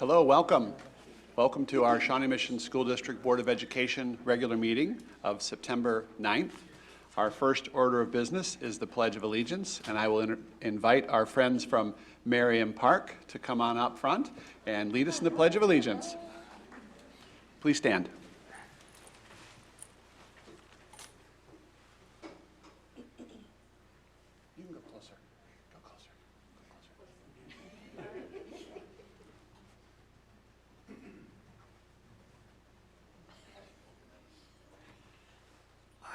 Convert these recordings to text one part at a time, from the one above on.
Hello, welcome. Welcome to our Shawnee Mission School District Board of Education regular meeting of September 9th. Our first order of business is the Pledge of Allegiance, and I will invite our friends from Merriam Park to come on up front and lead us in the Pledge of Allegiance. Please stand. You can go closer. Go closer. Go closer.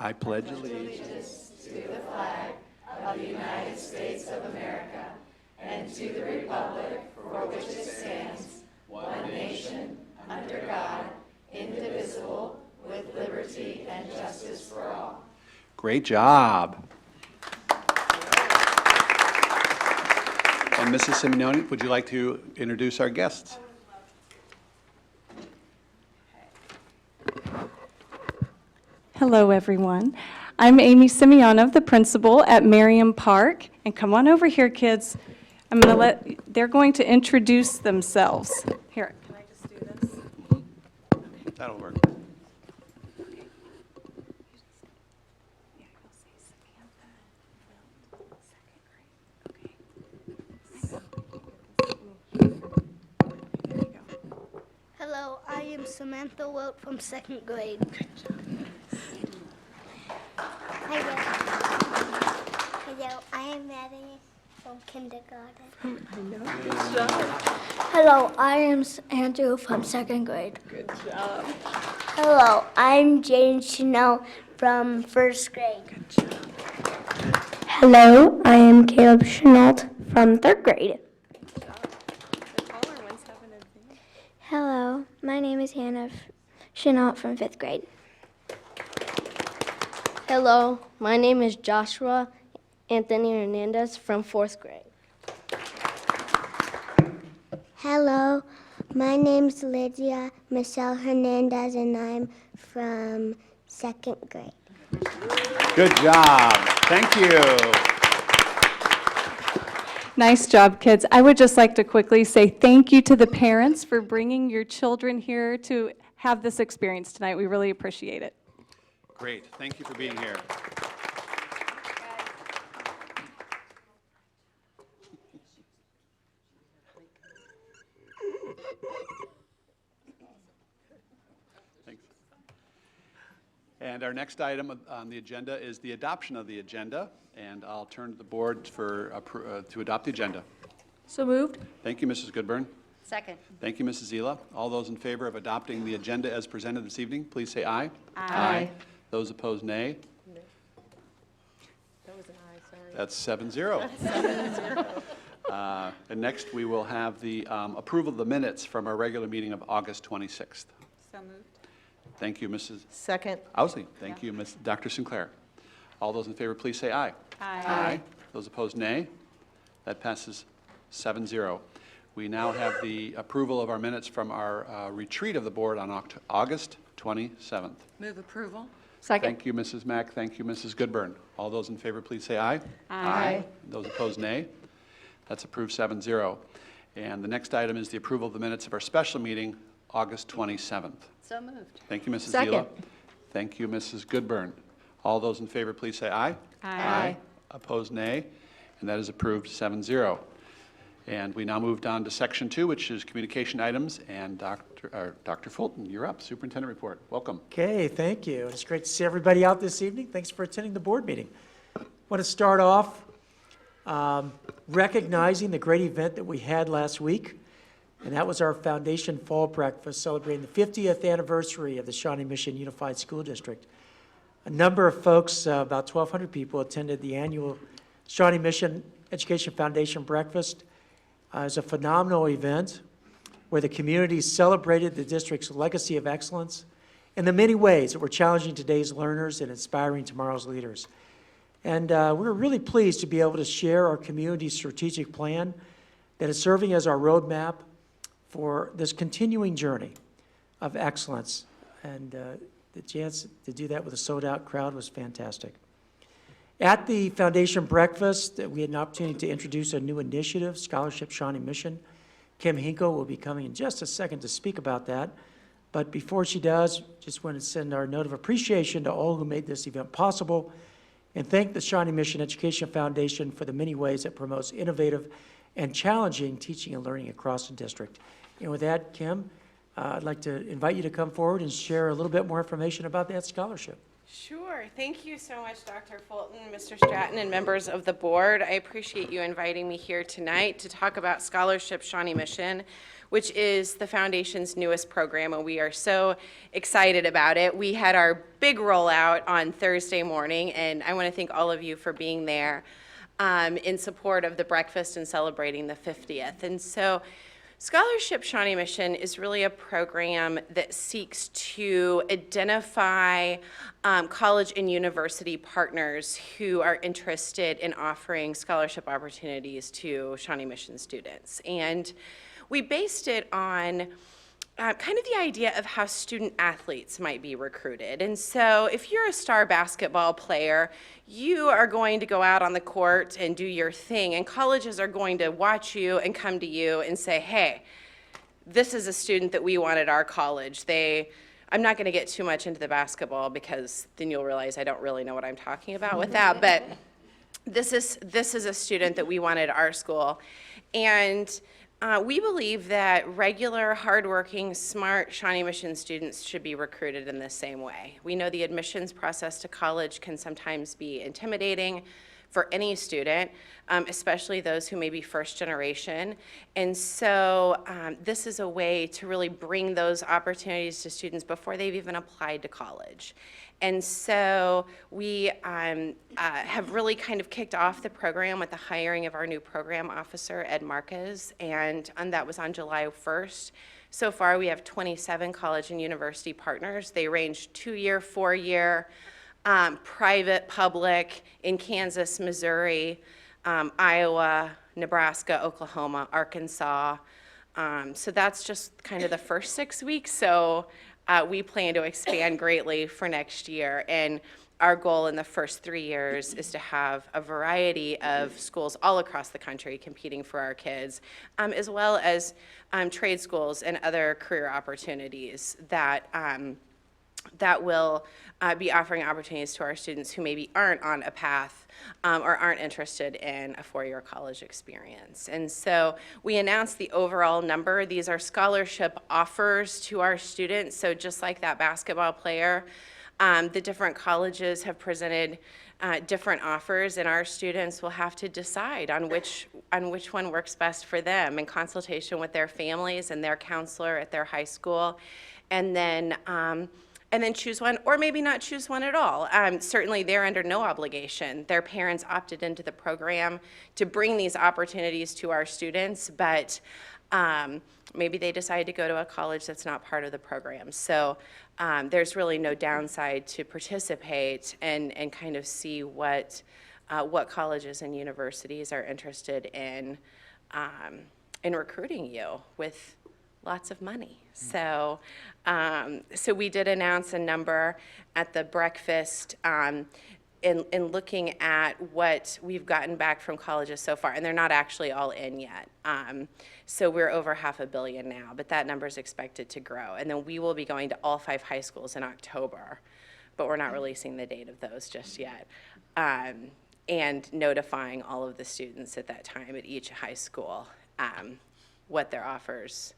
I pledge allegiance to the flag of the United States of America and to the republic for which it stands, one nation, under God, indivisible, with liberty and justice for all. Great job. And Mrs. Simeone, would you like to introduce our guests? Hello, everyone. I'm Amy Simeonov, the principal at Merriam Park. And come on over here, kids. They're going to introduce themselves. Here, can I just do this? That'll work. Hello, I am Samantha Wilt from 2nd grade. Hello, I am Maddie from kindergarten. Hello, I am Andrew from 2nd grade. Good job. Hello, I'm Jane Chanel from 1st grade. Good job. Hello, I am Caleb Chenault from 3rd grade. Good job. The taller ones have an advantage. Hello, my name is Hannah Chenault from 5th grade. Hello, my name is Joshua Anthony Hernandez from 4th grade. Hello, my name's Lydia Michelle Hernandez and I'm from 2nd grade. Good job. Thank you. Nice job, kids. I would just like to quickly say thank you to the parents for bringing your children here to have this experience tonight. We really appreciate it. Great. Thank you for being here. Thanks. And our next item on the agenda is the adoption of the agenda, and I'll turn to the board to adopt the agenda. So moved. Thank you, Mrs. Goodburn. Second. Thank you, Mrs. Zelo. All those in favor of adopting the agenda as presented this evening, please say aye. Aye. Those opposed, nay. That was an aye, sorry. That's 7-0. And next, we will have the approval of the minutes from our regular meeting of August 26th. So moved. Thank you, Mrs. Second. Owsley. Thank you, Dr. Sinclair. All those in favor, please say aye. Aye. Those opposed, nay. That passes 7-0. We now have the approval of our minutes from our retreat of the board on August 27th. Move approval. Second. Thank you, Mrs. Mack. Thank you, Mrs. Goodburn. All those in favor, please say aye. Aye. Those opposed, nay. That's approved 7-0. And the next item is the approval of the minutes of our special meeting, August 27th. So moved. Thank you, Mrs. Second. Zelo. Thank you, Mrs. Goodburn. All those in favor, please say aye. Aye. Opposed, nay. And that is approved 7-0. And we now moved on to Section 2, which is communication items. And Dr. Fulton, you're up. Superintendent report. Welcome. Okay, thank you. It's great to see everybody out this evening. Thanks for attending the board meeting. I want to start off recognizing the great event that we had last week, and that was our Foundation Fall Breakfast celebrating the 50th anniversary of the Shawnee Mission Unified School District. A number of folks, about 1,200 people, attended the annual Shawnee Mission Education Foundation Breakfast. It was a phenomenal event where the community celebrated the district's legacy of excellence in the many ways that were challenging today's learners and inspiring tomorrow's leaders. And we're really pleased to be able to share our community's strategic plan that is serving as our roadmap for this continuing journey of excellence. And the chance to do that with a sold-out crowd was fantastic. At the Foundation Breakfast, we had an opportunity to introduce a new initiative, Scholarship Shawnee Mission, Kim Hinkle will be coming in just a second to speak about that. But before she does, just want to send our note of appreciation to all who made this event possible and thank the Shawnee Mission Education Foundation for the many ways it promotes innovative and challenging teaching and learning across the district. And with that, Kim, I'd like to invite you to come forward and share a little bit more information about that scholarship. Sure. Thank you so much, Dr. Fulton, Mr. Stratton, and members of the board. I appreciate you inviting me here tonight to talk about Scholarship Shawnee Mission, which is the Foundation's newest program, and we are so excited about it. We had our big rollout on Thursday morning, and I want to thank all of you for being there in support of the breakfast and celebrating the 50th. And so Scholarship Shawnee Mission is really a program that seeks to identify college and university partners who are interested in offering scholarship opportunities to Shawnee Mission students. And we based it on kind of the idea of how student athletes might be recruited. And so if you're a star basketball player, you are going to go out on the court and do your thing, and colleges are going to watch you and come to you and say, hey, this is a student that we want at our college. I'm not going to get too much into the basketball because then you'll realize I don't really know what I'm talking about with that, but this is a student that we want at our school. And we believe that regular, hardworking, smart Shawnee Mission students should be recruited in the same way. We know the admissions process to college can sometimes be intimidating for any student, especially those who may be first generation. And so this is a way to really bring those opportunities to students before they've even applied to college. And so we have really kind of kicked off the program with the hiring of our new program officer, Ed Marquez, and that was on July 1st. So far, we have 27 college and university partners. They range 2-year, 4-year, private, public, in Kansas, Missouri, Iowa, Nebraska, Oklahoma, Arkansas. So that's just kind of the first 6 weeks. So we plan to expand greatly for next year, and our goal in the first 3 years is to have a variety of schools all across the country competing for our kids, as well as trade schools and other career opportunities that will be offering opportunities to our students who maybe aren't on a path or aren't interested in a 4-year college experience. And so we announced the overall number. These are scholarship offers to our students. So just like that basketball player, the different colleges have presented different offers, and our students will have to decide on which one works best for them in consultation with their families and their counselor at their high school, and then choose one, or maybe not choose one at all. Certainly, they're under no obligation. Their parents opted into the program to bring these opportunities to our students, but maybe they decide to go to a college that's not part of the program. So there's really no downside to participate and kind of see what colleges and universities are interested in recruiting you with lots of money. So we did announce a number at the breakfast in looking at what we've gotten back from colleges so far, and they're not actually all in yet. So we're over $500 million now, but that number is expected to grow. And then we will be going to all 5 high schools in October, but we're not releasing the date of those just yet. And notifying all of the students at that time at each high school what their offers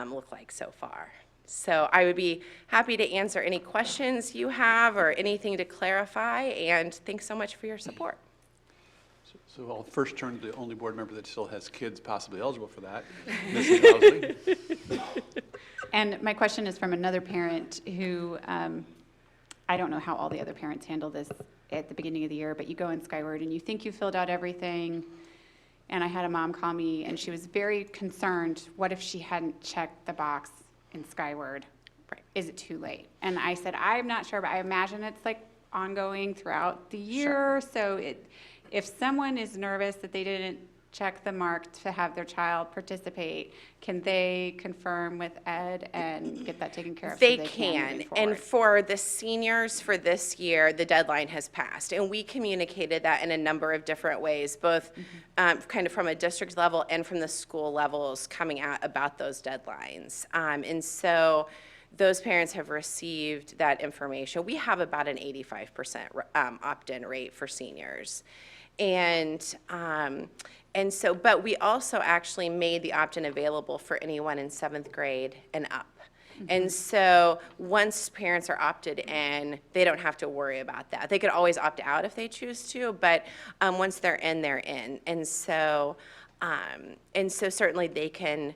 look like so far. So I would be happy to answer any questions you have or anything to clarify, and thanks so much for your support. So I'll first turn to the only board member that still has kids possibly eligible for that, Mrs. Housley. And my question is from another parent who, I don't know how all the other parents handle this at the beginning of the year, but you go in Skyward and you think you filled out everything. And I had a mom call me, and she was very concerned. What if she hadn't checked the box in Skyward? Right. Is it too late? And I said, I'm not sure, but I imagine it's like ongoing throughout the year. Sure. So if someone is nervous that they didn't check the mark to have their child participate, can they confirm with Ed and get that taken care of? They so can, moving and forward? for the seniors for this year, the deadline has passed, and we communicated that in a number of different ways, both kind of from a district level and from the school levels coming out about those deadlines. And so those parents have received that information. We have about an 85% opt-in rate for seniors. And so, but we also actually made the opt-in available for anyone in 7th grade and up. And so once parents are opted in, they don't have to worry about that. They could always opt out if they choose to, but once they're in, they're in. And so certainly they can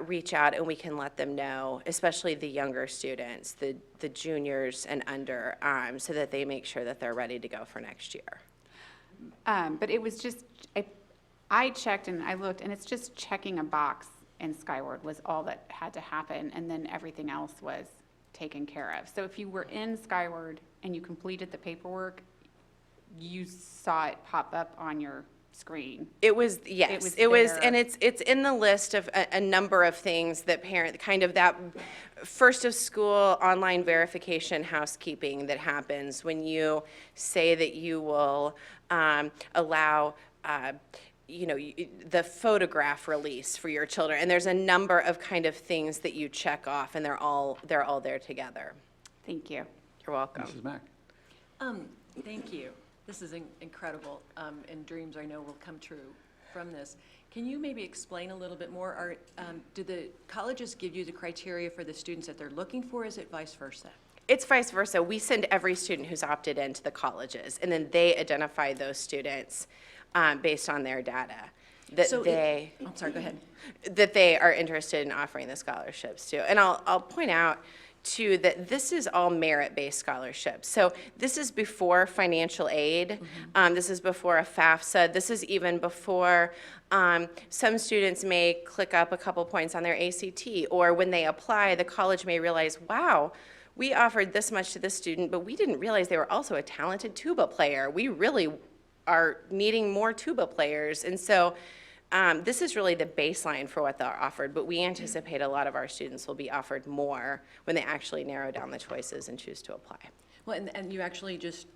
reach out and we can let them know, especially the younger students, the juniors and under, so that they make sure that they're ready to go for next year. But it was just, I checked and I looked, and it's just checking a box in Skyward was all that had to happen, and then everything else was taken care of. So if you were in Skyward and you completed the paperwork, you saw it pop up on your screen. It was, yes, it was, and it's in the list of a number of things that kind of that first of school online verification housekeeping that happens when you say that you will allow the photograph release for your children, and there's a number of kind of things that you check off, and they're all there together. Thank you. You're welcome. Mrs. Mack. Thank you. This is incredible, and dreams I know will come true from this. Can you maybe explain a little bit more? Do the colleges give you the criteria for the students that they're looking for, or is it vice versa? It's vice versa. We send every student who's opted into the colleges, and then they identify those students based on their data that I'm sorry, go ahead. That they are interested in offering the scholarships to. And I'll point out too that this is all merit-based scholarships. So this is before financial aid. This is before a FAFSA. This is even before some students may click up a couple points on their ACT, or when they apply, the college may realize, wow, we offered this much to this student, but we didn't realize they were also a talented tuba player. We really are needing more tuba players. And so this is really the baseline for what they're offered, but we anticipate a lot of our students will be offered more when they actually narrow down the choices and choose to apply. Well, and you actually just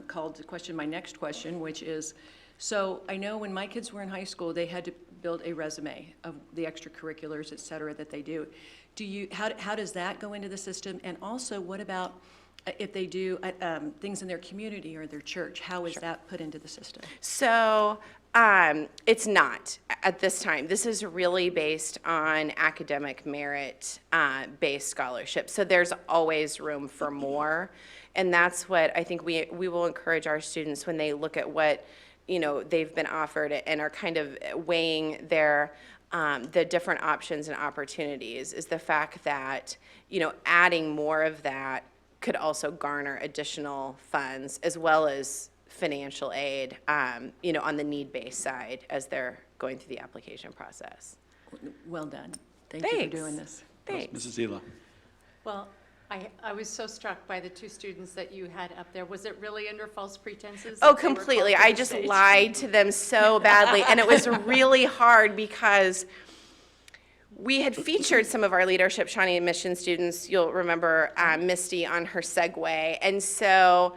called to question my next question, which is, so I know when my kids were in high school, they had to build a resume of the extracurriculars, et cetera, that they do. How does that go into the system? And also, what about if they do things in their community or their church? How is that put into the system? So it's not at this time. This is really based on academic merit based scholarships. So there's always room for more. And that's what I think we will encourage our students when they look at what they've been offered and are kind of weighing their the different options and opportunities, is the fact that adding more of that could also garner additional funds as well as financial aid, on the need-based side as they're going through the application process. Well done. Thank you for doing this. Thanks. Mrs. Zelo. Well, I was so struck by the two students that you had up there. Was it really under false pretenses? Oh, completely. I just lied to them so badly, and it was really hard because we had featured some of our Leadership Shawnee Mission students. You'll remember Misty on her Segway. And so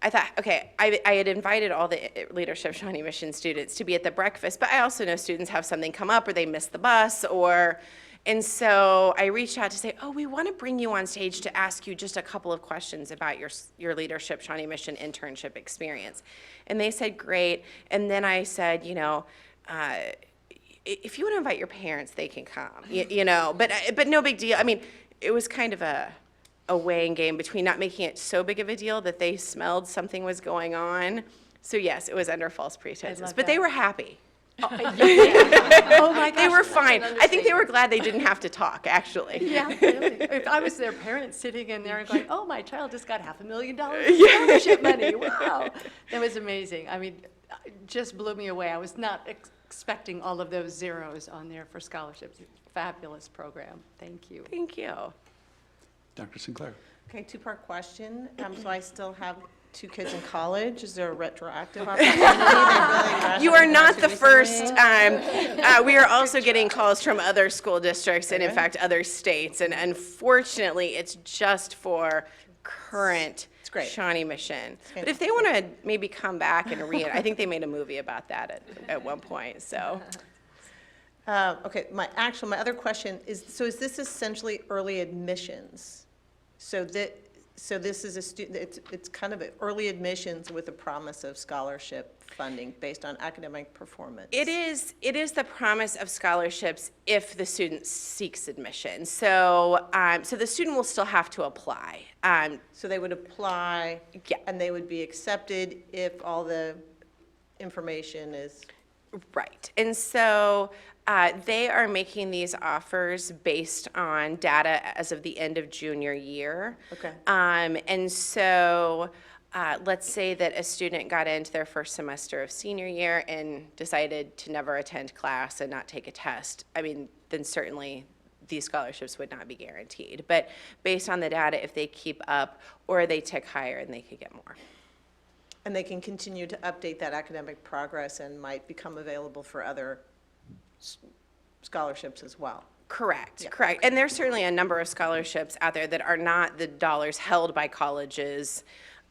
I thought, okay, I had invited all the Leadership Shawnee Mission students to be at the breakfast, but I also know students have something come up or they missed the bus and so I reached out to say, oh, we want to bring you on stage to ask you just a couple of questions about your Leadership Shawnee Mission internship experience. And they said, great. And then I said, if you want to invite your parents, they can come, but no big deal. I mean, it was kind of a weighing game between not making it so big of a deal that they smelled something was going on. So yes, it was under false pretenses, but they were happy. Oh my gosh. They were fine. I think they were glad they didn't have to talk, actually. Yeah, really. If I was their parent sitting in there and going, oh, my child just got $500,000 in scholarship money, wow. That was amazing. I mean, it just blew me away. I was not expecting all of those zeros on there for scholarships. Fabulous program. Thank you. Thank you. Dr. Sinclair. Okay, two-part question. So I still have two kids in college? Is there a retroactive opportunity? They're really You are not the recently? first. We are also getting calls from other school districts and in fact other states. And unfortunately, it's just for current great. Shawnee Mission. But if they want to maybe come back and I think they made a movie about that at one point, so. Okay, my other question is, so is this essentially early admissions? So this is a student, it's kind of early admissions with a promise of scholarship funding based on academic performance. It is the promise of scholarships if the student seeks admission. So, so the student will still have to apply. So they would apply, Yeah. and they would be accepted if all the information is, Right. And so they are making these offers based on data as of the end of junior year. Okay. And so let's say that a student got into their first semester of senior year and decided to never attend class and not take a test. I mean, then certainly these scholarships would not be guaranteed. But based on the data, if they keep up or they tick higher, and they could get more. and they can continue to update that academic progress and might become available for other scholarships as well. Correct, Yeah. correct. And there's certainly a number of scholarships out there that are not the dollars held by colleges,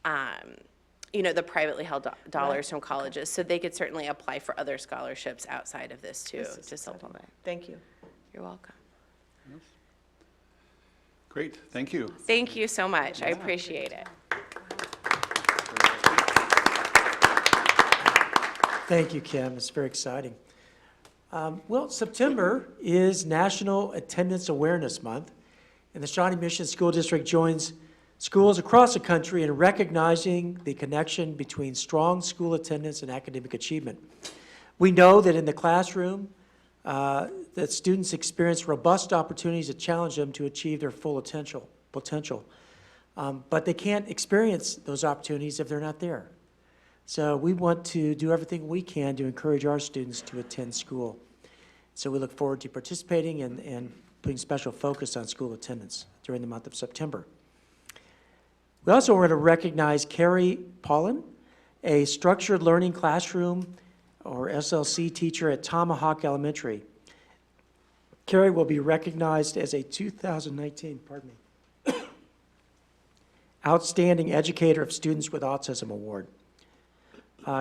the privately held dollars from colleges. So they could certainly apply for other scholarships outside of this too, This is to exciting. supplement. Thank you. You're welcome. Great, thank you. Thank you so much. I appreciate it. Thank you, Kim. It's very exciting. Well, September is National Attendance Awareness Month, and the Shawnee Mission School District joins schools across the country in recognizing the connection between strong school attendance and academic achievement. We know that in the classroom, that students experience robust opportunities that challenge them to achieve their full potential. But they can't experience those opportunities if they're not there. So we want to do everything we can to encourage our students to attend school. So we look forward to participating and putting special focus on school attendance during the month of September. We also want to recognize Carrie Paulin, a structured learning classroom or SLC teacher at Tomahawk Elementary. Carrie will be recognized as a 2019, Outstanding Educator of Students with Autism Award.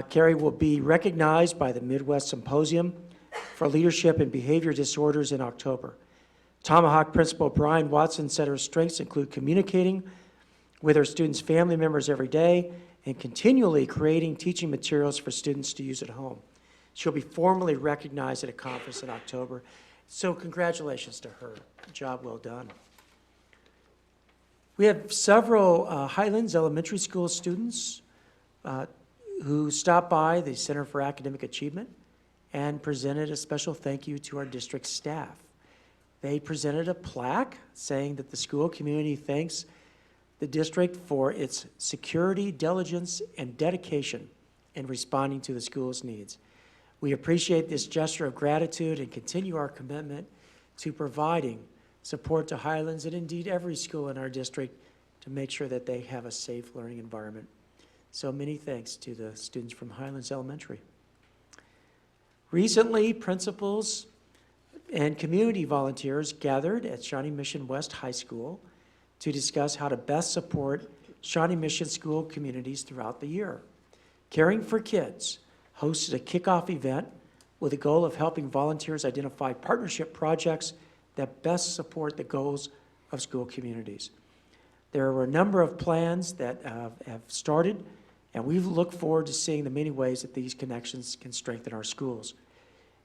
Carrie will be recognized by the Midwest Symposium for Leadership and Behavior Disorders in October. Tomahawk Principal Brian Watson said her strengths include communicating with her students' family members every day and continually creating teaching materials for students to use at home. She'll be formally recognized at a conference in October. So congratulations to her. Job well done. We have several Highlands Elementary School students who stopped by the Center for Academic Achievement and presented a special thank you to our district staff. They presented a plaque saying that the school community thanks the district for its security, diligence, and dedication in responding to the school's needs. We appreciate this gesture of gratitude and continue our commitment to providing support to Highlands and indeed every school in our district to make sure that they have a safe learning environment. So many thanks to the students from Highlands Elementary. Recently, principals and community volunteers gathered at Shawnee Mission West High School to discuss how to best support Shawnee Mission school communities throughout the year. Caring for Kids hosted a kickoff event with the goal of helping volunteers identify partnership projects that best support the goals of school communities. There were a number of plans that have started, and we look forward to seeing the many ways that these connections can strengthen our schools.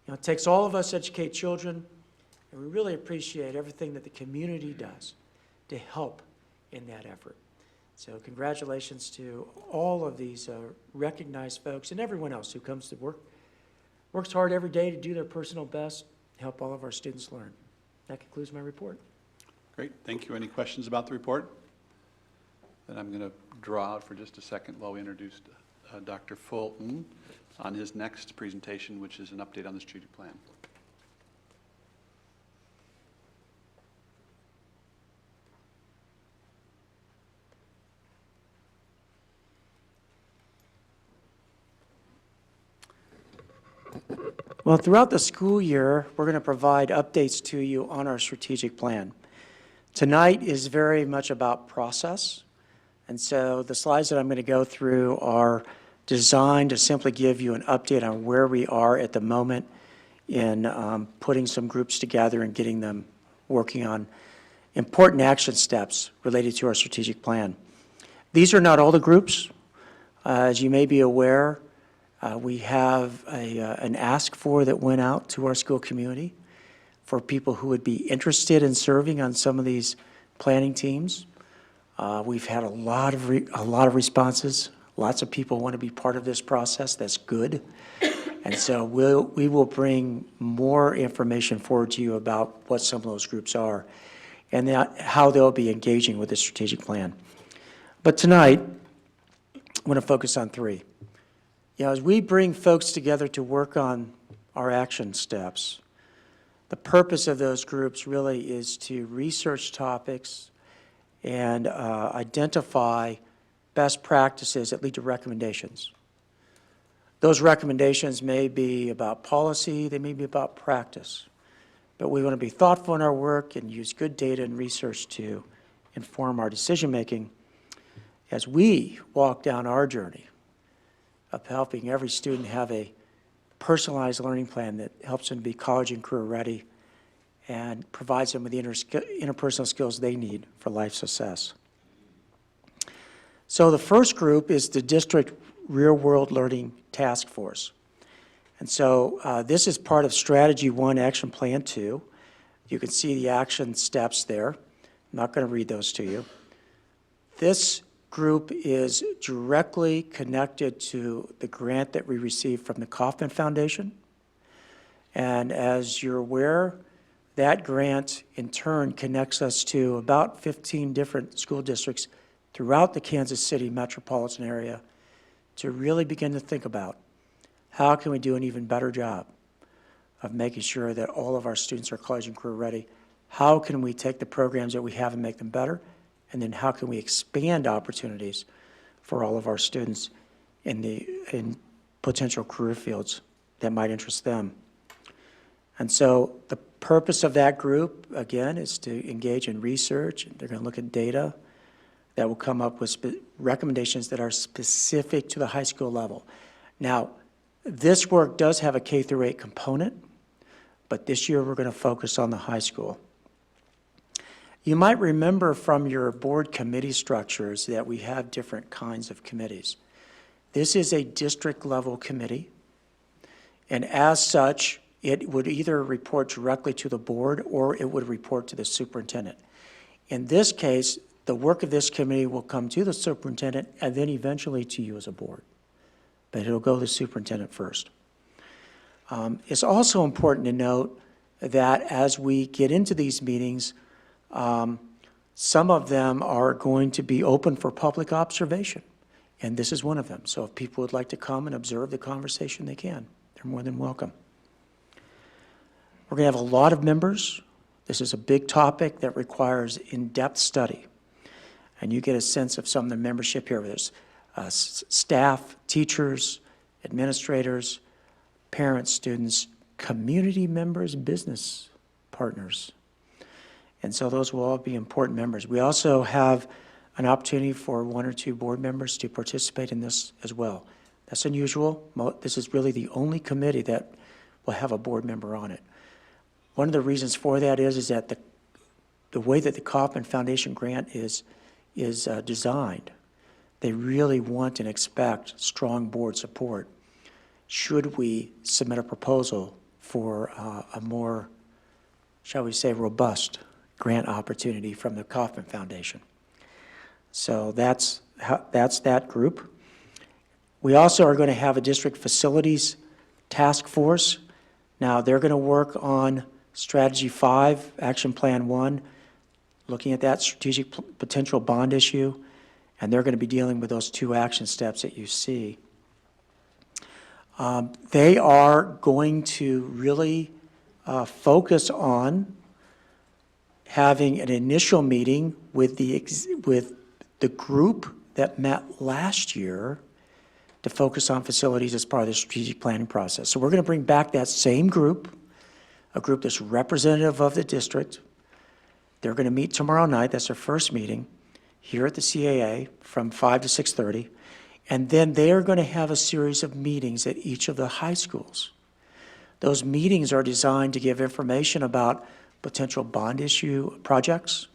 You know, it takes all of us to educate children, and we really appreciate everything that the community does to help in that effort. So congratulations to all of these recognized folks and everyone else who comes to works hard every day to do their personal best, to help all of our students learn. That concludes my report. Great, thank you. Any questions about the report? Then I'm going to draw out for just a second while we introduce Dr. Fulton on his next presentation, which is an update on the strategic plan. Well, throughout the school year, we're going to provide updates to you on our strategic plan. Tonight is very much about process, and so the slides that I'm going to go through are designed to simply give you an update on where we are at the moment in putting some groups together and getting them working on important action steps related to our strategic plan. These are not all the groups. As you may be aware, we have an ask for that went out to our school community for people who would be interested in serving on some of these planning teams. We've had a lot of responses. Lots of people want to be part of this process. That's good. And so we will bring more information forward to you about what some of those groups are and how they'll be engaging with the strategic plan. But tonight, I want to focus on three. As we bring folks together to work on our action steps, the purpose of those groups really is to research topics and identify best practices that lead to recommendations. Those recommendations may be about policy, they may be about practice, but we want to be thoughtful in our work and use good data and research to inform our decision-making as we walk down our journey of helping every student have a personalized learning plan that helps them be college and career ready and provides them with the interpersonal skills they need for life success. So the first group is the District Real World Learning Task Force. And so this is part of Strategy 1, Action Plan 2. You can see the action steps there. I'm not going to read those to you. This group is directly connected to the grant that we received from the Kauffman Foundation. And as you're aware, that grant in turn connects us to about 15 different school districts throughout the Kansas City metropolitan area to really begin to think about how can we do an even better job of making sure that all of our students are college and career ready. How can we take the programs that we have and make them better? And then how can we expand opportunities for all of our students in potential career fields that might interest them? And so the purpose of that group, again, is to engage in research. They're going to look at data that will come up with recommendations that are specific to the high school level. Now, this work does have a K through 8 component, but this year we're going to focus on the high school. You might remember from your board committee structures that we have different kinds of committees. This is a district level committee, and as such, it would either report directly to the board or it would report to the superintendent. In this case, the work of this committee will come to the superintendent and then eventually to you as a board, but it'll go to the superintendent first. It's also important to note that as we get into these meetings, some of them are going to be open for public observation, and this is one of them. So if people would like to come and observe the conversation, they can. They're more than welcome. We're going to have a lot of members. This is a big topic that requires in-depth study, and you get a sense of some of the membership here. There's staff, teachers, administrators, parents, students, community members, business partners. And so those will all be important members. We also have an opportunity for 1 or 2 board members to participate in this as well. That's unusual. This is really the only committee that will have a board member on it. One of the reasons for that is that the way that the Kauffman Foundation grant is designed, they really want and expect strong board support should we submit a proposal for a more, shall we say, robust grant opportunity from the Kauffman Foundation. So that's that group. We also are going to have a district facilities task force. Now they're going to work on Strategy 5, Action Plan 1, looking at that strategic potential bond issue, and they're going to be dealing with those 2 action steps that you see. They are going to really focus on having an initial meeting with the group that met last year to focus on facilities as part of the strategic planning process. So we're going to bring back that same group, a group that's representative of the district. They're going to meet tomorrow night. That's their first meeting here at the CAA from 5 to 6:30. And then they are going to have a series of meetings at each of the high schools. Those meetings are designed to give information about potential bond issue projects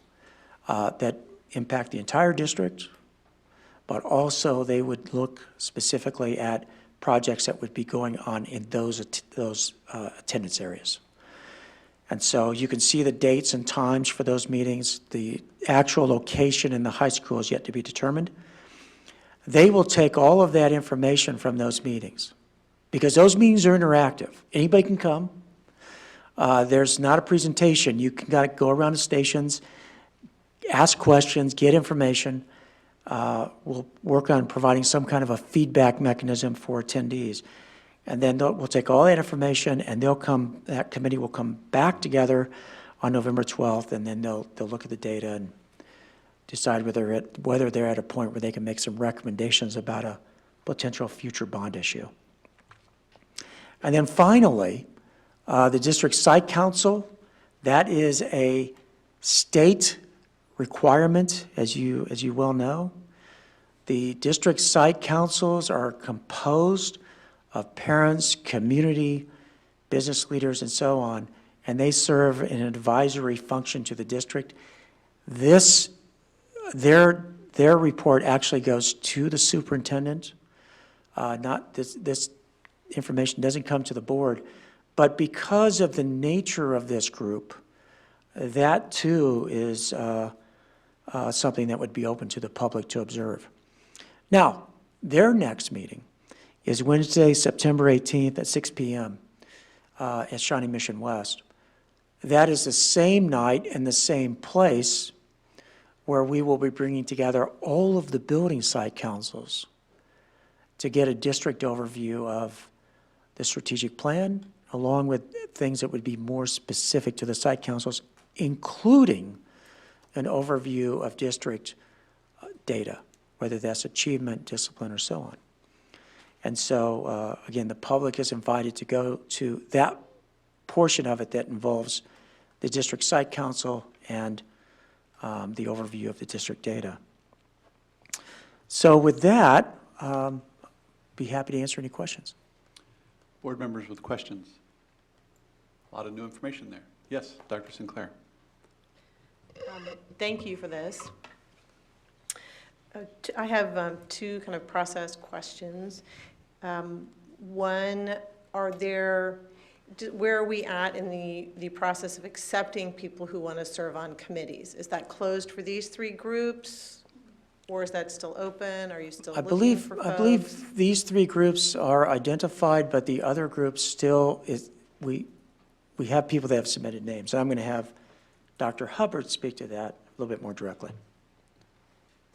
that impact the entire district, but also they would look specifically at projects that would be going on in those attendance areas. And so you can see the dates and times for those meetings. The actual location in the high school is yet to be determined. They will take all of that information from those meetings, because those meetings are interactive. Anybody can come. There's not a presentation. You can kind of go around the stations, ask questions, get information. We'll work on providing some kind of a feedback mechanism for attendees. And then we'll take all that information, and that committee will come back together on November 12th, and then they'll look at the data and decide whether they're at a point where they can make some recommendations about a potential future bond issue. And then finally, the district site council, that is a state requirement, as you well know. The district site councils are composed of parents, community, business leaders, and so on, and they serve in an advisory function to the district. Their report actually goes to the superintendent. This information doesn't come to the board, but because of the nature of this group, that too is something that would be open to the public to observe. Now, their next meeting is Wednesday, September 18th at 6 p.m. At Shawnee Mission West. That is the same night and the same place where we will be bringing together all of the building site councils to get a district overview of the strategic plan, along with things that would be more specific to the site councils, including an overview of district data, whether that's achievement, discipline, or so on. And so, again, the public is invited to go to that portion of it that involves the district site council and the overview of the district data. So with that, be happy to answer any questions. Board members with questions? A lot of new information there. Yes, Dr. Sinclair. Thank you for this. I have two kind of process questions. One, where are we at in the process of accepting people who want to serve on committees? Is that closed for these three groups, or is that still open? Are you still looking for folks? I believe these three groups are identified, but the other groups still we have people that have submitted names. So I'm going to have Dr. Hubbard speak to that a little bit more directly.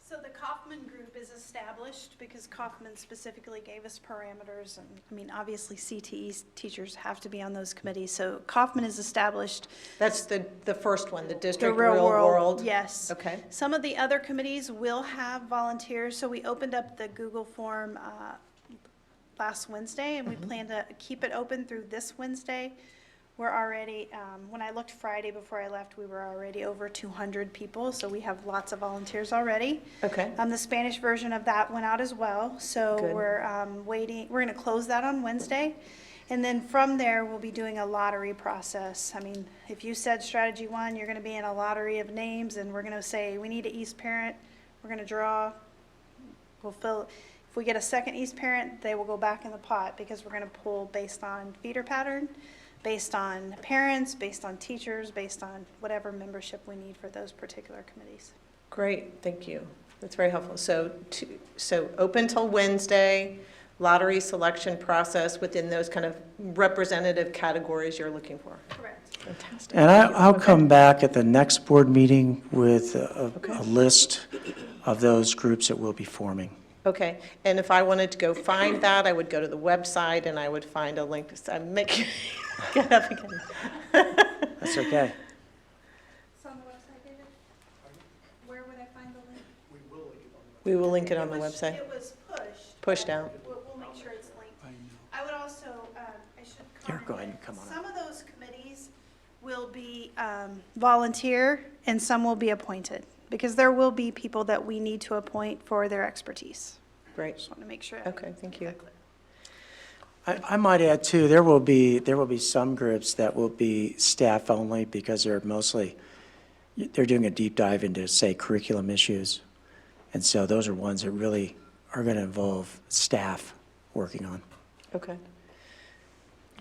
So the Kaufman group is established because Kaufman specifically gave us parameters. And I mean, obviously CTE teachers have to be on those committees. So Kaufman is established. That's the first one, the district The real world. Yes. Okay. Some of the other committees will have volunteers. So we opened up the Google form last Wednesday, and we plan to keep it open through this Wednesday. We're already, when I looked Friday before I left, we were already over 200 people, so we have lots of volunteers already. Okay. The Spanish version of that went out as well, so Good. we're waiting. We're going to close that on Wednesday, and then from there, we'll be doing a lottery process. I mean, if you said strategy 1, you're going to be in a lottery of names, and we're going to say, we need an East parent. We're going to draw. We'll fill. If we get a second East parent, they will go back in the pot, because we're going to pull based on feeder pattern, based on parents, based on teachers, based on whatever membership we need for those particular committees. Great, thank you. That's very helpful. So open till Wednesday, lottery selection process within those kind of representative categories you're looking for. Correct. Fantastic. And I'll come back at the next board meeting with a list of those groups that we'll be forming. Okay, and if I wanted to go find that, I would go to the website and I would find a link. I'm making get up again. That's okay. It's on the website, David? Where would I find the link? We will link it on the website. It was pushed. Pushed out. We'll Here, go ahead and come on up. Some of those committees will be volunteer and some will be appointed, because there will be people that we need to appoint for their expertise. Great. Just want to make sure. Okay, thank you. I might add too, there will be some groups that will be staff only because they're doing a deep dive into, say, curriculum issues. And so those are ones that really are going to involve staff working on. Okay.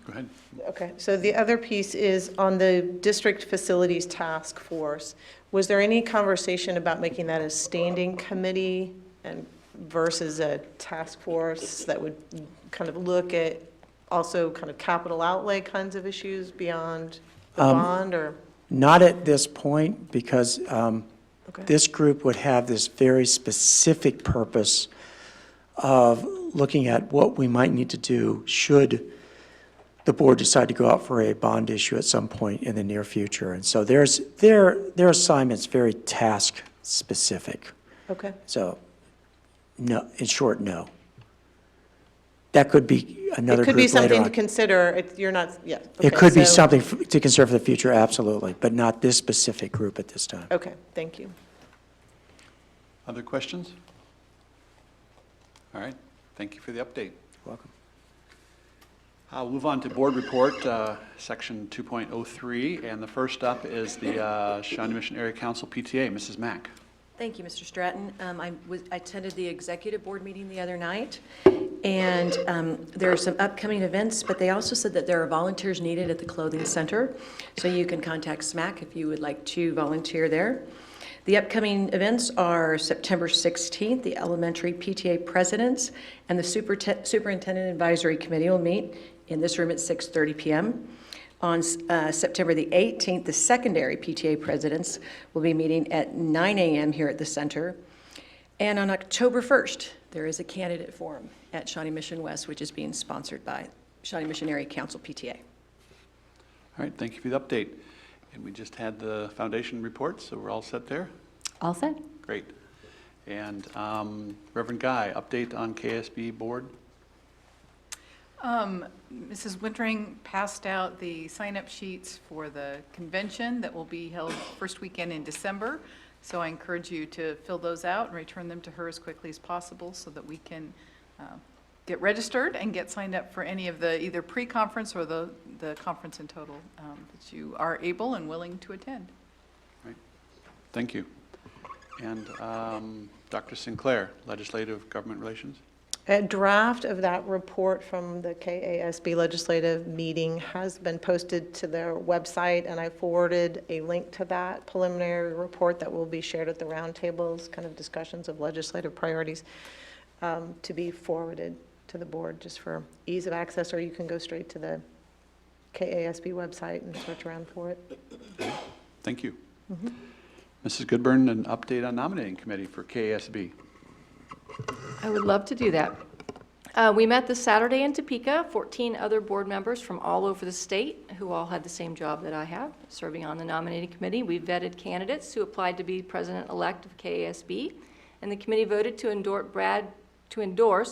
Go ahead. Okay, so the other piece is on the district facilities task force. Was there any conversation about making that a standing committee and versus a task force that would kind of look at also kind of capital outlay kinds of issues beyond the bond, or? Not at this point, because Okay. this group would have this very specific purpose of looking at what we might need to do should the board decide to go out for a bond issue at some point in the near future. And so their assignment's very task-specific. Okay, So, no, in short, no. That could be another it could group be later something on. to consider, you're not, yeah. It okay, could be so- something to consider for the future, absolutely, but not this specific group at this time. Okay, thank you. Other questions? All right, thank you for the update. Welcome. We'll move on to board report, section 2.03, and the first up is the Shawnee Mission Area Council PTA, Mrs. Mack. Thank you, Mr. Stratton. I attended the executive board meeting the other night, and there are some upcoming events, but they also said that there are volunteers needed at the clothing center, so you can contact SMAC if you would like to volunteer there. The upcoming events are September 16th, the elementary PTA presidents and the Superintendent Advisory Committee will meet in this room at 6:30 p.m. On September the 18th, the secondary PTA presidents will be meeting at 9 a.m. here at the center. And on October 1st, there is a candidate forum at Shawnee Mission West, which is being sponsored by Shawnee Mission Area Council PTA. All right, thank you for the update. And we just had the foundation report, so we're all set there? All set? Great. And Reverend Guy, update on KSB board? Mrs. Wintering passed out the sign-up sheets for the convention that will be held first weekend in December. So I encourage you to fill those out and return them to her as quickly as possible so that we can get registered and get signed up for any of the either pre-conference or the conference in total that you are able and willing to attend. Right. Thank you. And Dr. Sinclair, Legislative Government Relations? A draft of that report from the KASB legislative meeting has been posted to their website, and I forwarded a link to that preliminary report that will be shared at the roundtables, kind of discussions of legislative priorities, to be forwarded to the board just for ease of access, or you can go straight to the KASB website and search around for it. Thank you. Mrs. Goodburn, an update on nominating committee for KASB. I would love to do that. We met this Saturday in Topeka, 14 other board members from all over the state who all had the same job that I have, serving on the nominating committee. We vetted candidates who applied to be president-elect of KASB, and the committee voted to endorse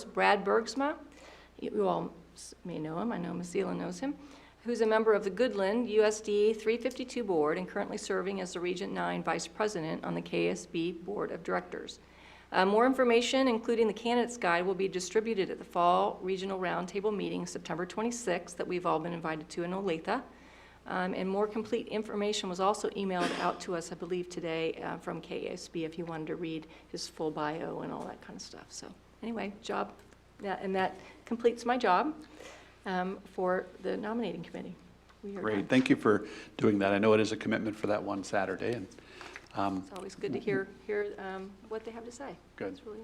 Brad Bergsma. You all may know him. I know Ms. Zelo knows him, who's a member of the Goodland USD 352 board and currently serving as the Regent 9 vice president on the KSB board of directors. More information, including the candidates guide, will be distributed at the Fall Regional Roundtable meeting September 26th that we've all been invited to in Olathe. And more complete information was also emailed out to us, I believe, today from KSB if you wanted to read his full bio and all that kind of stuff. So anyway, and that completes my job for the nominating committee. Great. Thank you for doing that. I know it is a commitment for that one Saturday, and it's always good to hear what they have to say. Good. It's really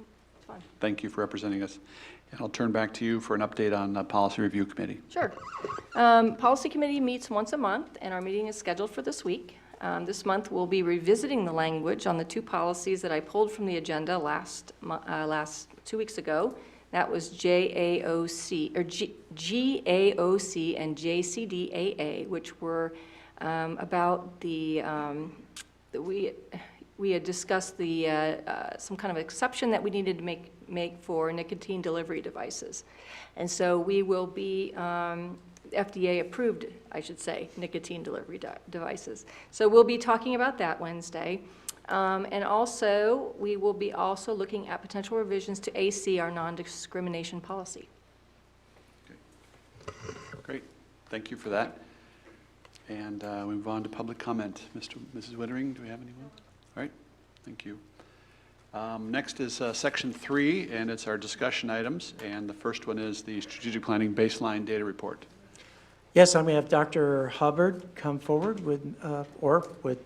fun. Thank you for representing us. And I'll turn back to you for an update on the Policy Review Committee. Sure. Policy Committee meets once a month, and our meeting is scheduled for this week. This month, we'll be revisiting the language on the two policies that I pulled from the agenda last 2 weeks ago. That was GAOC and JCDAA, which were about the we had discussed the some kind of exception that we needed to make for nicotine delivery devices. And so we will be FDA-approved, I should say, nicotine delivery devices. So we'll be talking about that Wednesday. And also, we will be also looking at potential revisions to AC, our non-discrimination policy. Great, thank you for that. And we move on to public comment. Mrs. Wittering, do we have anyone? All right, thank you. Next is section 3, and it's our discussion items. And the first one is the strategic planning baseline data report. Yes, I'm going to have Dr. Hubbard come forward with, or with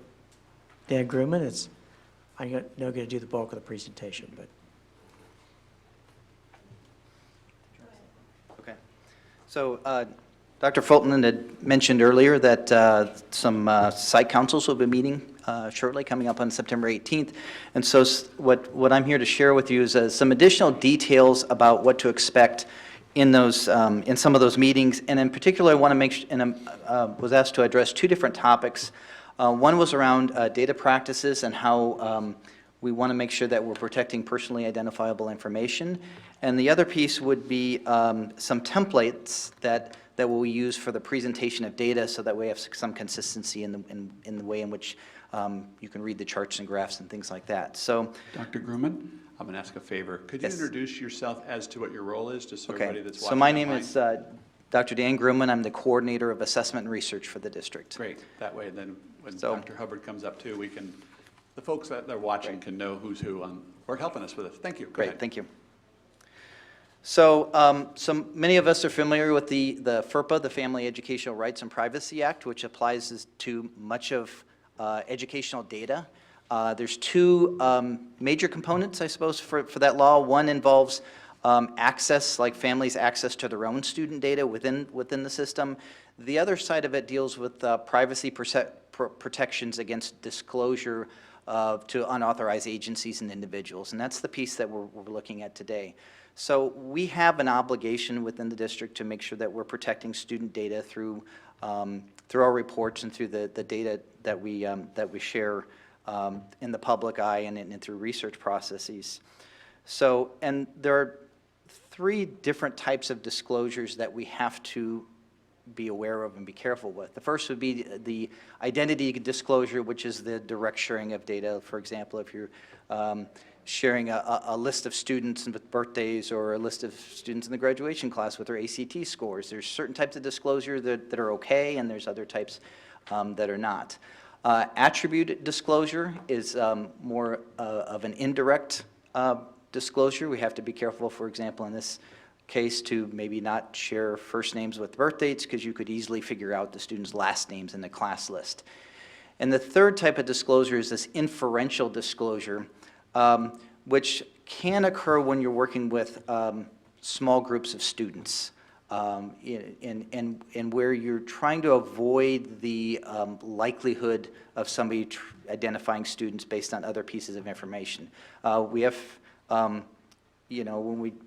Dan Grumman. I'm now going to do the bulk of the presentation, but. Okay. So Dr. Fulton had mentioned earlier that some site councils will be meeting shortly, coming up on September 18th. And so what I'm here to share with you is some additional details about what to expect in those in some of those meetings. And in particular, I want to make was asked to address 2 different topics. One was around data practices and how we want to make sure that we're protecting personally identifiable information. And the other piece would be some templates that we'll use for the presentation of data so that we have some consistency in the way in which you can read the charts and graphs and things like that. So, Dr. Grumman, I'm going to ask a favor. Could you introduce yourself as to what your role is, just so everybody that's watching? So my name is Dr. Dan Grumman. I'm the coordinator of assessment and research for the district. Great. That way, then when Dr. Hubbard comes up too, we can, the folks that are watching can know who's who or helping us with it. Thank you. Go ahead. Thank you. So, many of us are familiar with the FERPA, the Family Educational Rights and Privacy Act, which applies to much of educational data. There's 2 major components, I suppose, for that law. One involves access, like families' access to their own student data within the system. The other side of it deals with privacy protections against disclosure to unauthorized agencies and individuals, and that's the piece that we're looking at today. So we have an obligation within the district to make sure that we're protecting student data through our reports and through the data that we share in the public eye and through research processes. So, and there are 3 different types of disclosures that we have to be aware of and be careful with. The first would be the identity disclosure, which is the direct sharing of data. For example, if you're sharing a list of students with birthdays or a list of students in the graduation class with their ACT scores, there's certain types of disclosure that are okay, and there's other types that are not. Attribute disclosure is more of an indirect disclosure. We have to be careful, for example, in this case, to maybe not share first names with birth dates, because you could easily figure out the students' last names in the class list. And the third type of disclosure is this inferential disclosure, which can occur when you're working with small groups of students, and where you're trying to avoid the likelihood of somebody identifying students based on other pieces of information. We have, when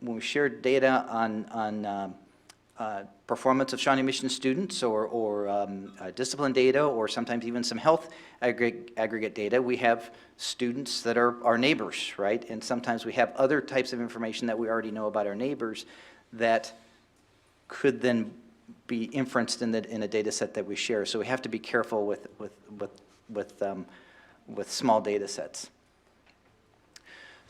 we share data on performance of Shawnee Mission students or discipline data, or sometimes even some health aggregate data, we have students that are our neighbors, right? And sometimes we have other types of information that we already know about our neighbors that could then be inferenced in a data set that we share. So we have to be careful with small data sets.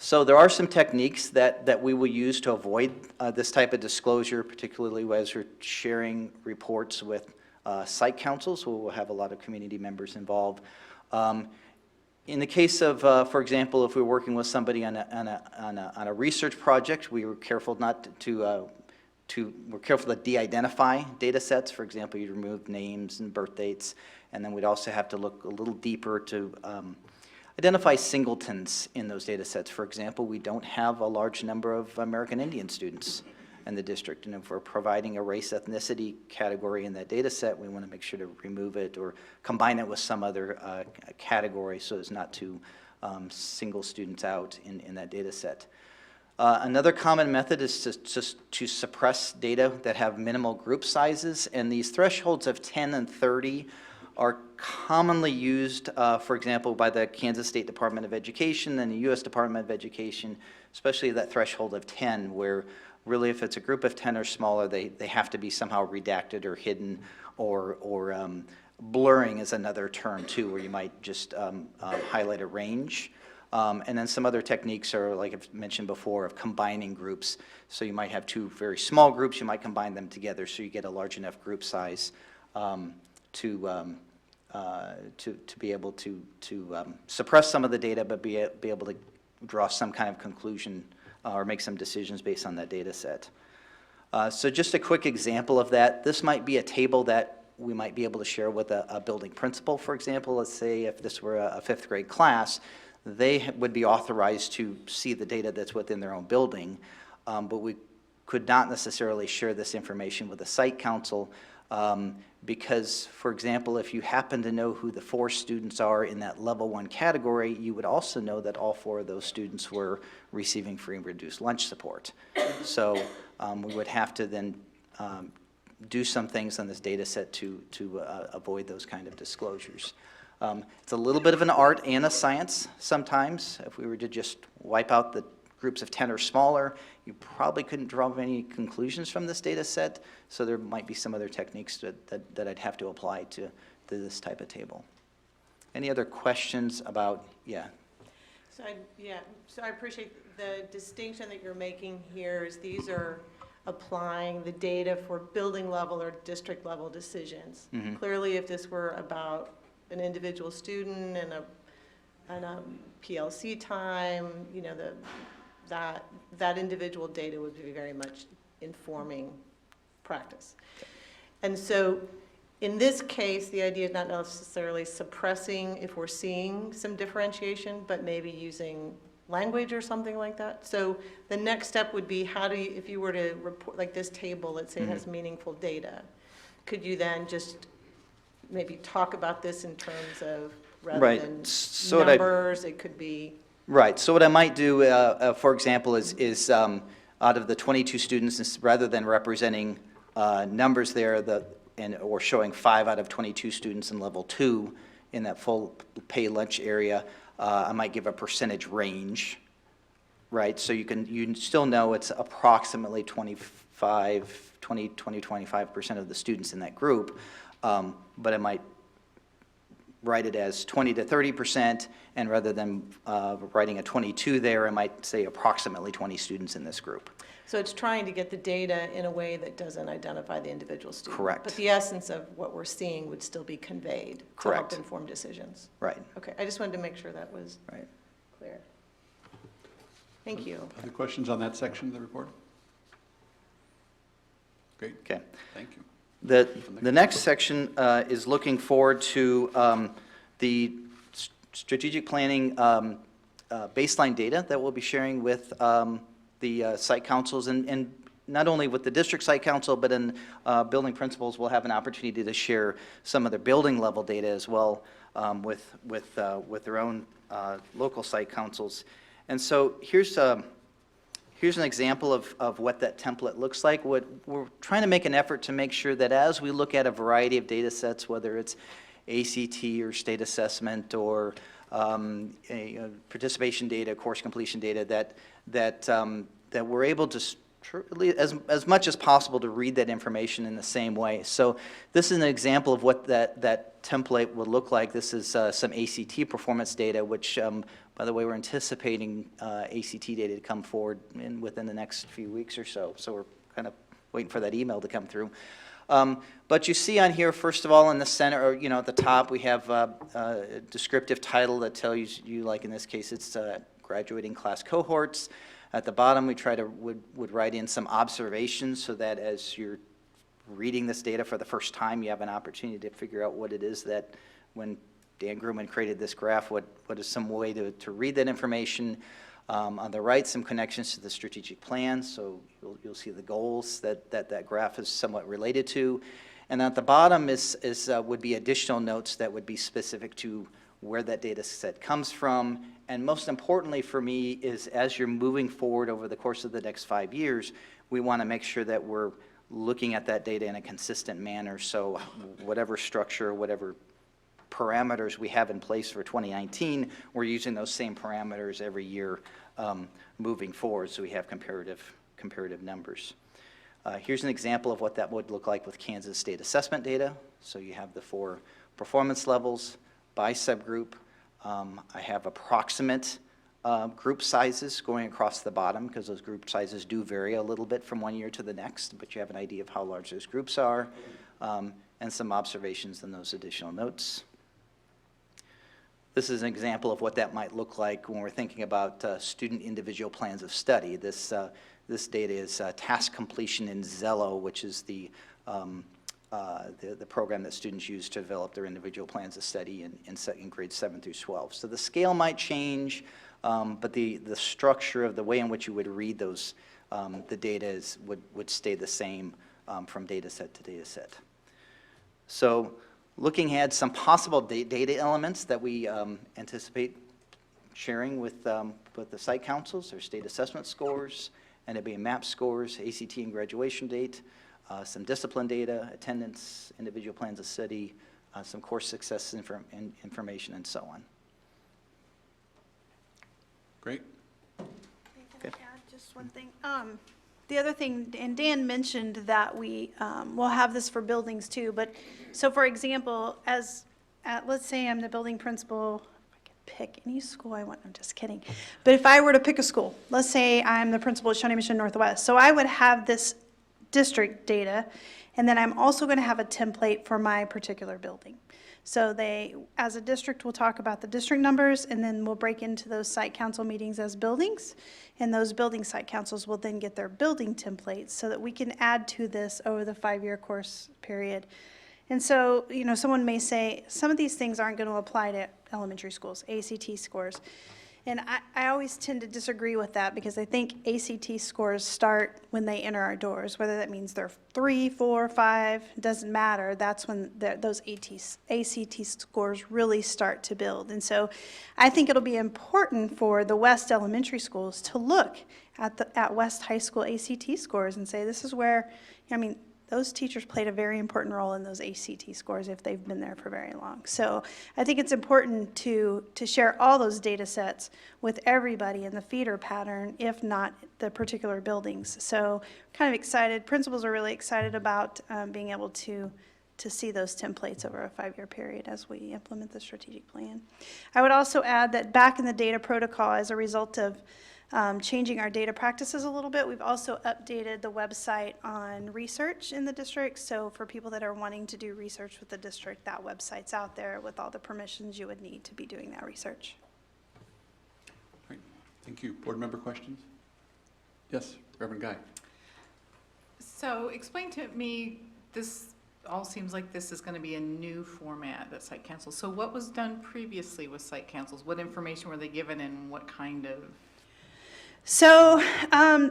So there are some techniques that we will use to avoid this type of disclosure, particularly as we're sharing reports with site councils, who will have a lot of community members involved. In the case of, for example, if we're working with somebody on a research project, we were careful not we're careful to de-identify data sets. For example, you'd remove names and birth dates, and then we'd also have to look a little deeper to identify singletons in those data sets. For example, we don't have a large number of American Indian students in the district, and if we're providing a race ethnicity category in that data set, we want to make sure to remove it or combine it with some other category so as not to single students out in that data set. Another common method is to suppress data that have minimal group sizes, and these thresholds of 10 and 30 are commonly used, for example, by the Kansas State Department of Education and the U.S. Department of Education, especially that threshold of 10, where really if it's a group of 10 or smaller, they have to be somehow redacted or hidden, or blurring is another term too, where you might just highlight a range. And then some other techniques are, like I've mentioned before, of combining groups. So you might have two very small groups, you might combine them together so you get a large enough group size to be able to suppress some of the data, but be able to draw some kind of conclusion or make some decisions based on that data set. So just a quick example of that. This might be a table that we might be able to share with a building principal, for example. Let's say if this were a 5th grade class, they would be authorized to see the data that's within their own building, but we could not necessarily share this information with the site council because, for example, if you happen to know who the 4 students are in that level 1 category, you would also know that all 4 of those students were receiving free and reduced lunch support. So we would have to then do some things on this data set to avoid those kind of disclosures. It's a little bit of an art and a science sometimes. If we were to just wipe out the groups of 10 or smaller, you probably couldn't draw any conclusions from this data set, so there might be some other techniques that I'd have to apply to this type of table. Any other questions about, yeah? So I appreciate the distinction that you're making here is these are applying the data for building level or district level decisions. Mm-hmm. Clearly, if this were about an individual student and a PLC time, you know, that individual data would be very much informing practice. And so in this case, the idea is not necessarily suppressing if we're seeing some differentiation, but maybe using language or something like that. So the next step would be, how do you, if you were to report, like this table, let's say it has meaningful data, could you then just maybe talk about this in terms of, rather than so numbers, it could be. Right, so what I might do, for example, is out of the 22 students, rather than representing numbers there, or showing 5 out of 22 students in level 2 in that full pay lunch area, I might give a percentage range, right? So you still know it's approximately 25% of the students in that group, but I might write it as 20 to 30%, and rather than writing a 22 there, I might say approximately 20 students in this group. So it's trying to get the data in a way that doesn't identify the individual student. Correct. But the essence of what we're seeing would still be conveyed to help inform decisions. Right. Okay, I just wanted to make sure that was Right. clear. Thank you. Other questions on that section of the report? Great. Okay. Thank you. The next section is looking forward to the strategic planning baseline data that we'll be sharing with the site councils, and not only with the district site council, but in building principals will have an opportunity to share some of their building level data as well with their own local site councils. And so here's an example of what that template looks like. We're trying to make an effort to make sure that as we look at a variety of data sets, whether it's ACT or state assessment or participation data, course completion data, that we're able to as much as possible to read that information in the same way. So this is an example of what that template would look like. This is some ACT performance data, which, by the way, we're anticipating ACT data to come forward within the next few weeks or so. So we're kind of waiting for that email to come through. But you see on here, first of all, in the center, or at the top, we have a descriptive title that tells you, like in this case, it's graduating class cohorts. At the bottom, we would write in some observations so that as you're reading this data for the first time, you have an opportunity to figure out what it is that, when Dan Grumman created this graph, what is some way to read that information. On the right, some connections to the strategic plan, so you'll see the goals that graph is somewhat related to. And at the bottom would be additional notes that would be specific to where that data set comes from. And most importantly for me is, as you're moving forward over the course of the next 5 years, we want to make sure that we're looking at that data in a consistent manner. So whatever structure, whatever parameters we have in place for 2019, we're using those same parameters every year moving forward, so we have comparative numbers. Here's an example of what that would look like with Kansas State assessment data. So you have the 4 performance levels by subgroup. I have approximate group sizes going across the bottom, because those group sizes do vary a little bit from one year to the next, but you have an idea of how large those groups are, and some observations in those additional notes. This is an example of what that might look like when we're thinking about student individual plans of study. This data is task completion in Zelo, which is the program that students use to develop their individual plans of study in grades 7 through 12. So the scale might change, but the structure of the way in which you would read those, the data would stay the same from data set to data set. So looking at some possible data elements that we anticipate sharing with the site councils, there's state assessment scores, NAB MAP scores, ACT and graduation date, some discipline data, attendance, individual plans of study, some course success information, and so on. Great. Can I add just one thing? The other thing, and Dan mentioned that we will have this for buildings too, but, so for example, let's say I'm the building principal, I could pick any school I want, I'm just kidding. But if I were to pick a school, let's say I'm the principal at Shawnee Mission Northwest, so I would have this district data, and then I'm also going to have a template for my particular building. So they, as a district, will talk about the district numbers, and then we'll break into those site council meetings as buildings, and those building site councils will then get their building templates so that we can add to this over the 5-year course period. And so, you know, someone may say, some of these things aren't going to apply to elementary schools, ACT scores. And I always tend to disagree with that, because I think ACT scores start when they enter our doors, whether that means they're 3, 4, 5, doesn't matter. That's when those ACT scores really start to build. And so I think it'll be important for the West elementary schools to look at West High School ACT scores and say, this is where, I mean, those teachers played a very important role in those ACT scores if they've been there for very long. So I think it's important to share all those data sets with everybody in the feeder pattern, if not the particular buildings. So kind of excited, principals are really excited about being able to see those templates over a 5-year period as we implement the strategic plan. I would also add that back in the data protocol, as a result of changing our data practices a little bit, we've also updated the website on research in the district. So for people that are wanting to do research with the district, that website's out there with all the permissions you would need to be doing that research. Great. Thank you. Board member questions? Yes, Reverend Guy. So explain to me, this all seems like this is going to be a new format at site council. So what was done previously with site councils? What information were they given, and what kind of? So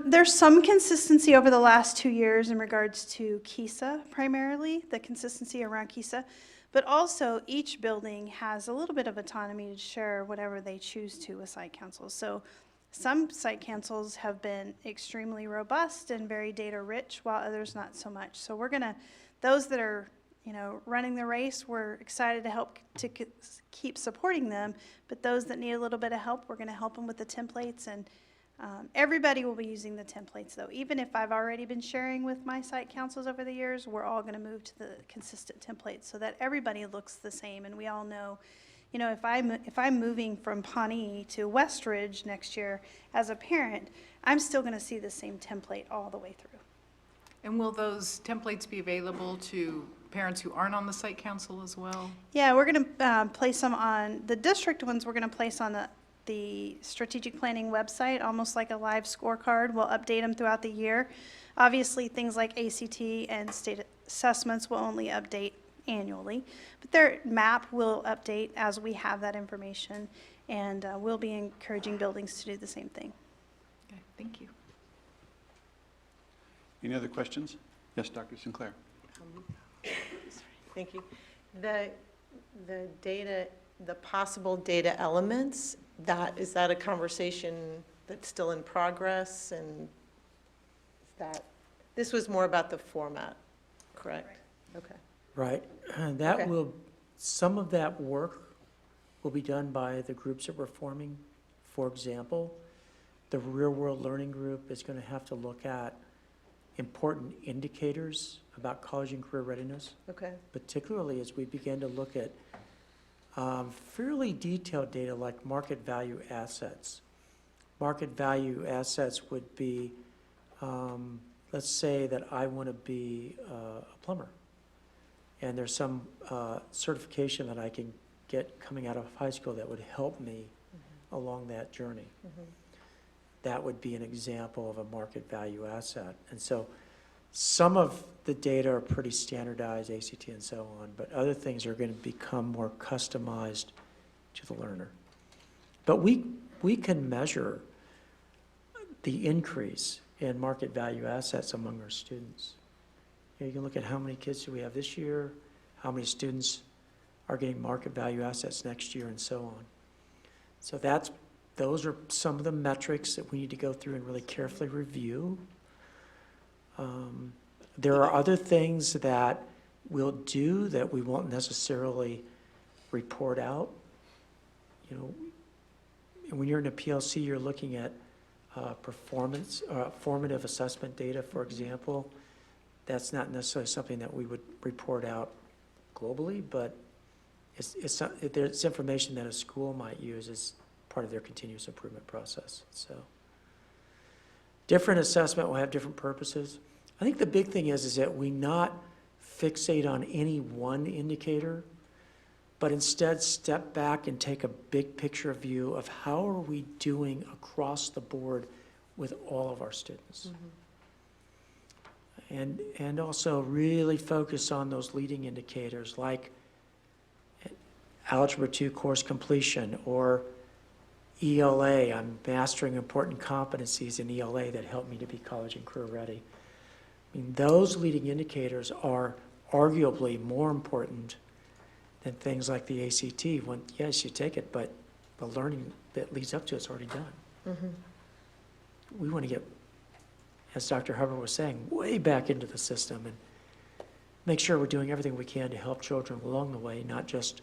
there's some consistency over the last 2 years in regards to KISA primarily, the consistency around KISA, but also each building has a little bit of autonomy to share whatever they choose to with site councils. So some site councils have been extremely robust and very data rich, while others not so much. So we're gonna, those that are, you know, running the race, we're excited to help to keep supporting them, but those that need a little bit of help, we're gonna help them with the templates. And everybody will be using the templates though. Even if I've already been sharing with my site councils over the years, we're all going to move to the consistent templates so that everybody looks the same, and we all know, you know, if I'm moving from Pawnee to Westridge next year as a parent, I'm still going to see the same template all the way through. And will those templates be available to parents who aren't on the site council as well? Yeah, we're going to place them on the district ones. We're going to place on the strategic planning website, almost like a live scorecard. We'll update them throughout the year. Obviously, things like ACT and state assessments will only update annually, but their map will update as we have that information, and we'll be encouraging buildings to do the same thing. Okay, thank you. Any other questions? Yes, Dr. Sinclair. Thank you. The data, the possible data elements, is that a conversation that's still in progress? And this was more about the format, correct? Okay. Right. And that Okay. will Some of that work will be done by the groups that we're forming. For example, the real-world learning group is going to have to look at important indicators about college and career readiness, Okay. particularly as we begin to look at fairly detailed data like market value assets. Market value assets would be, let's say that I want to be a plumber, and there's some certification that I can get coming out of high school that would help me along that journey. That would be an example of a market value asset. And so some of the data are pretty standardized, ACT and so on, but other things are going to become more customized to the learner. But we can measure the increase in market value assets among our students. You can look at how many kids do we have this year, how many students are getting market value assets next year, and so on. So those are some of the metrics that we need to go through and really carefully review. There are other things that we'll do that we won't necessarily report out. You know, when you're in a PLC, you're looking at performance, formative assessment data, for example. That's not necessarily something that we would report out globally, but it's information that a school might use as part of their continuous improvement process. So different assessment will have different purposes. I think the big thing is that we not fixate on any one indicator, but instead step back and take a big picture view of how are we doing across the board with all of our students. And also really focus on those leading indicators like Algebra 2 course completion, or ELA, I'm mastering important competencies in ELA that help me to be college and career ready. I mean, those leading indicators are arguably more important than things like the ACT. When, yes, you take it, but the learning that leads up to it's already done. We want to get, as Dr. Hubbard was saying, way back into the system and make sure we're doing everything we can to help children along the way, not just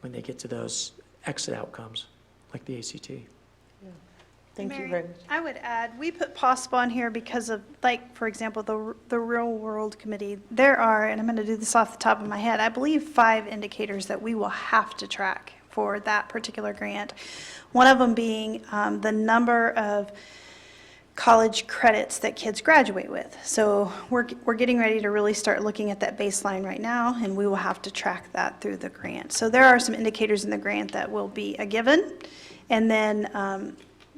when they get to those exit outcomes like the ACT. Thank you Mary, very much. I would add, we put possible on here because of, like, for example, the Real World Committee. There are, and I'm going to do this off the top of my head, I believe 5 indicators that we will have to track for that particular grant. One of them being the number of college credits that kids graduate with. So we're getting ready to really start looking at that baseline right now, and we will have to track that through the grant. So there are some indicators in the grant that will be a given. And then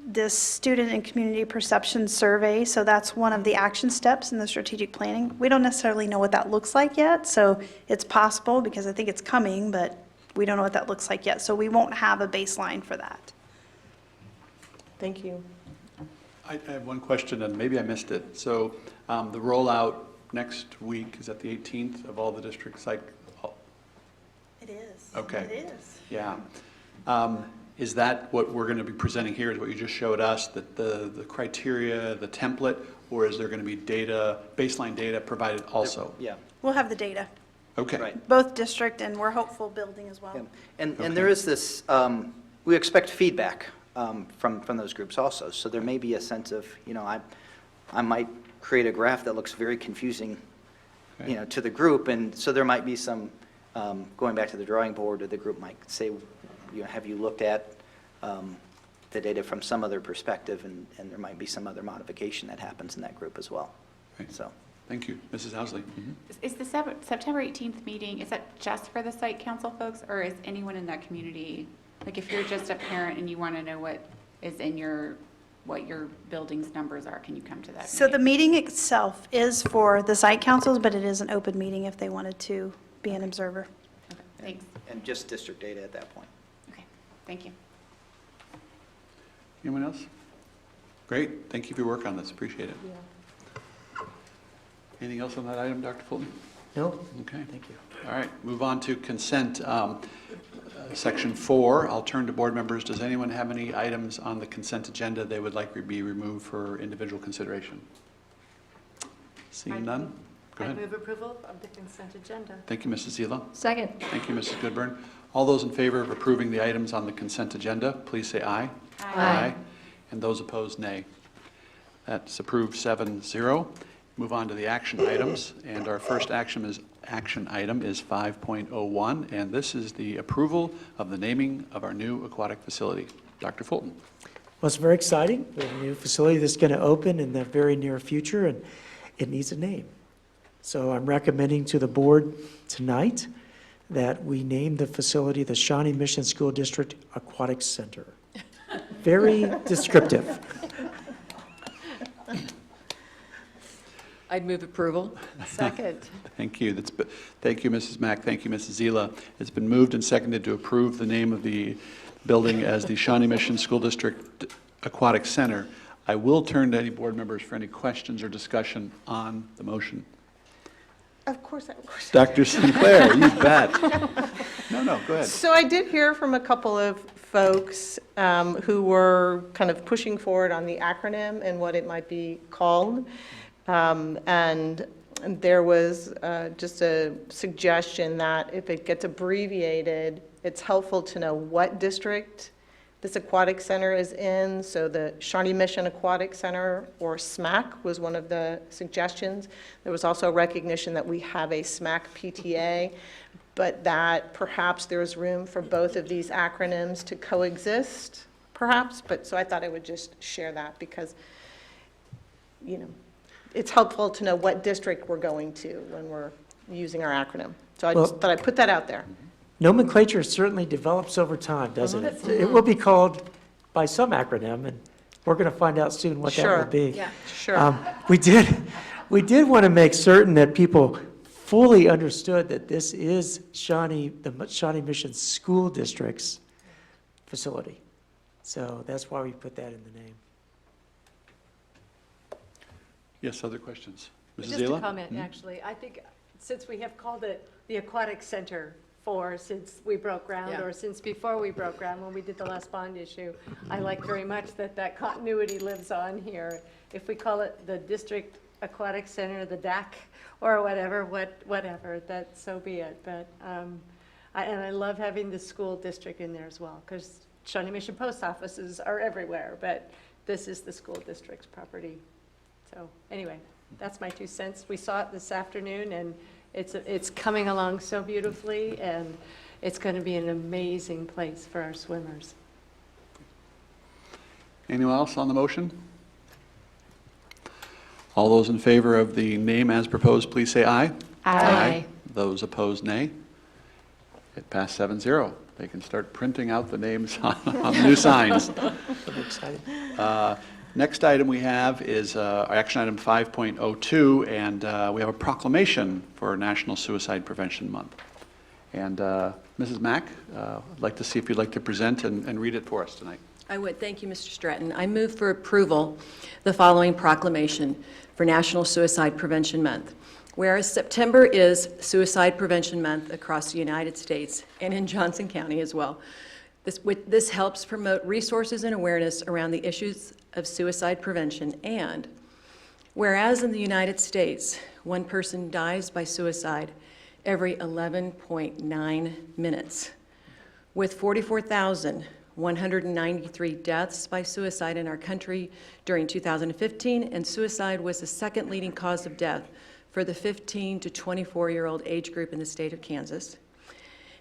this student and community perception survey, so that's one of the action steps in the strategic planning. We don't necessarily know what that looks like yet, so it's possible because I think it's coming, but we don't know what that looks like yet. So we won't have a baseline for that. Thank you. I have one question, and maybe I missed it. So the rollout next week, is that the 18th of all the districts? Like, It is. Okay. It is. yeah. Is that what we're going to be presenting here, is what you just showed us, that the criteria, the template, or is there going to be data, baseline data provided also? Yeah. We'll have the data, Okay. Right. both district and we're hopeful building as well. Yeah. And Okay. there is this, we expect feedback from those groups also. So there may be a sense of, you know, I might create a graph that looks very confusing, Okay. you know, to the group. And so there might be some, going back to the drawing board, or the group might say, you know, have you looked at the data from some other perspective? And there might be some other modification that happens in that group as well. Right. So. Thank you. Mrs. Housley? Is the September 18th meeting, is that just for the site council folks, or is anyone in that community, like if you're just a parent and you want to know what is in what your building's numbers are, can you come to that So the meeting? meeting itself is for the site councils, but it is an open meeting if they wanted to be an observer. Okay, thanks. And just district data at that point. Okay, thank you. Anyone else? Great. Thank you for your work on this. Appreciate it. Anything else on that item, Dr. Fulton? No? Okay. Thank you. All right, move on to consent. Section 4, I'll turn to board members. Does anyone have any items on the consent agenda they would like to be removed for individual consideration? Seeing none? Go I ahead. move approval of the consent agenda. Thank you, Mrs. Zelo. Second. Thank you, Mrs. Goodburn. All those in favor of approving the items on the consent agenda, please say aye. Aye. And those opposed, nay. That's approved 7-0. Move on to the action items, and our first action item is 5.01, and this is the approval of the naming of our new aquatic facility. Dr. Fulton. Well, it's very exciting. We have a new facility that's going to open in the very near future, and it needs a name. So I'm recommending to the board tonight that we name the facility the Shawnee Mission School District Aquatic Center. Very descriptive. I'd move approval. Second. Thank you. Thank you, Mrs. Mack. Thank you, Mrs. Zila. It's been moved and seconded to approve the name of the building as the Shawnee Mission School District Aquatic Center. I will turn to any board members for any questions or discussion on the motion. Of course. Dr. Sinclair, you bet. No, go ahead. So I did hear from a couple of folks who were kind of pushing forward on the acronym and what it might be called. And there was just a suggestion that if it gets abbreviated, it's helpful to know what district this aquatic center is in. So the Shawnee Mission Aquatic Center, or SMAC, was one of the suggestions. There was also recognition that we have a SMAC PTA, but that perhaps there's room for both of these acronyms to coexist, perhaps. But so I thought I would just share that because, you know, it's helpful to know what district we're going to when we're using our acronym. So I just thought I'd put that out there. Nomenclature certainly develops over time, doesn't it? It will be called by some acronym, and we're going to find out soon what that will be. Yeah, sure. We did want to make certain that people fully understood that this is the Shawnee Mission School District's facility. So that's why we put that in the name. Yes, other questions? Mrs. Just a Zila? comment, actually. I think since we have called it the Aquatic Center since we broke ground, or since before we broke ground when we did the last bond issue, I like very much that continuity lives on here. If we call it the District Aquatic Center, the DAC, or whatever, that so be it. But I love having the school district in there as well, because Shawnee Mission post offices are everywhere, but this is the school district's property. So anyway, that's my 2 cents. We saw it this afternoon, and it's coming along so beautifully, and it's going to be an amazing place for our swimmers. Anyone else on the motion? All those in favor of the name as proposed, please say aye. Aye. Those opposed, nay. It passed 7-0. They can start printing out the names on the new signs. I'm excited. Next item we have is action item 5.02, and we have a proclamation for National Suicide Prevention Month. And Mrs. Mack, I'd like to see if you'd like to present and read it for us tonight. I would. Thank you, Mr. Stratton. I move for approval the following proclamation for National Suicide Prevention Month. Whereas September is Suicide Prevention Month across the United States and in Johnson County as well. This helps promote resources and awareness around the issues of suicide prevention. And whereas in the United States, one person dies by suicide every 11.9 minutes, with 44,193 deaths by suicide in our country during 2015, and suicide was the second leading cause of death for the 15 to 24-year-old age group in the state of Kansas.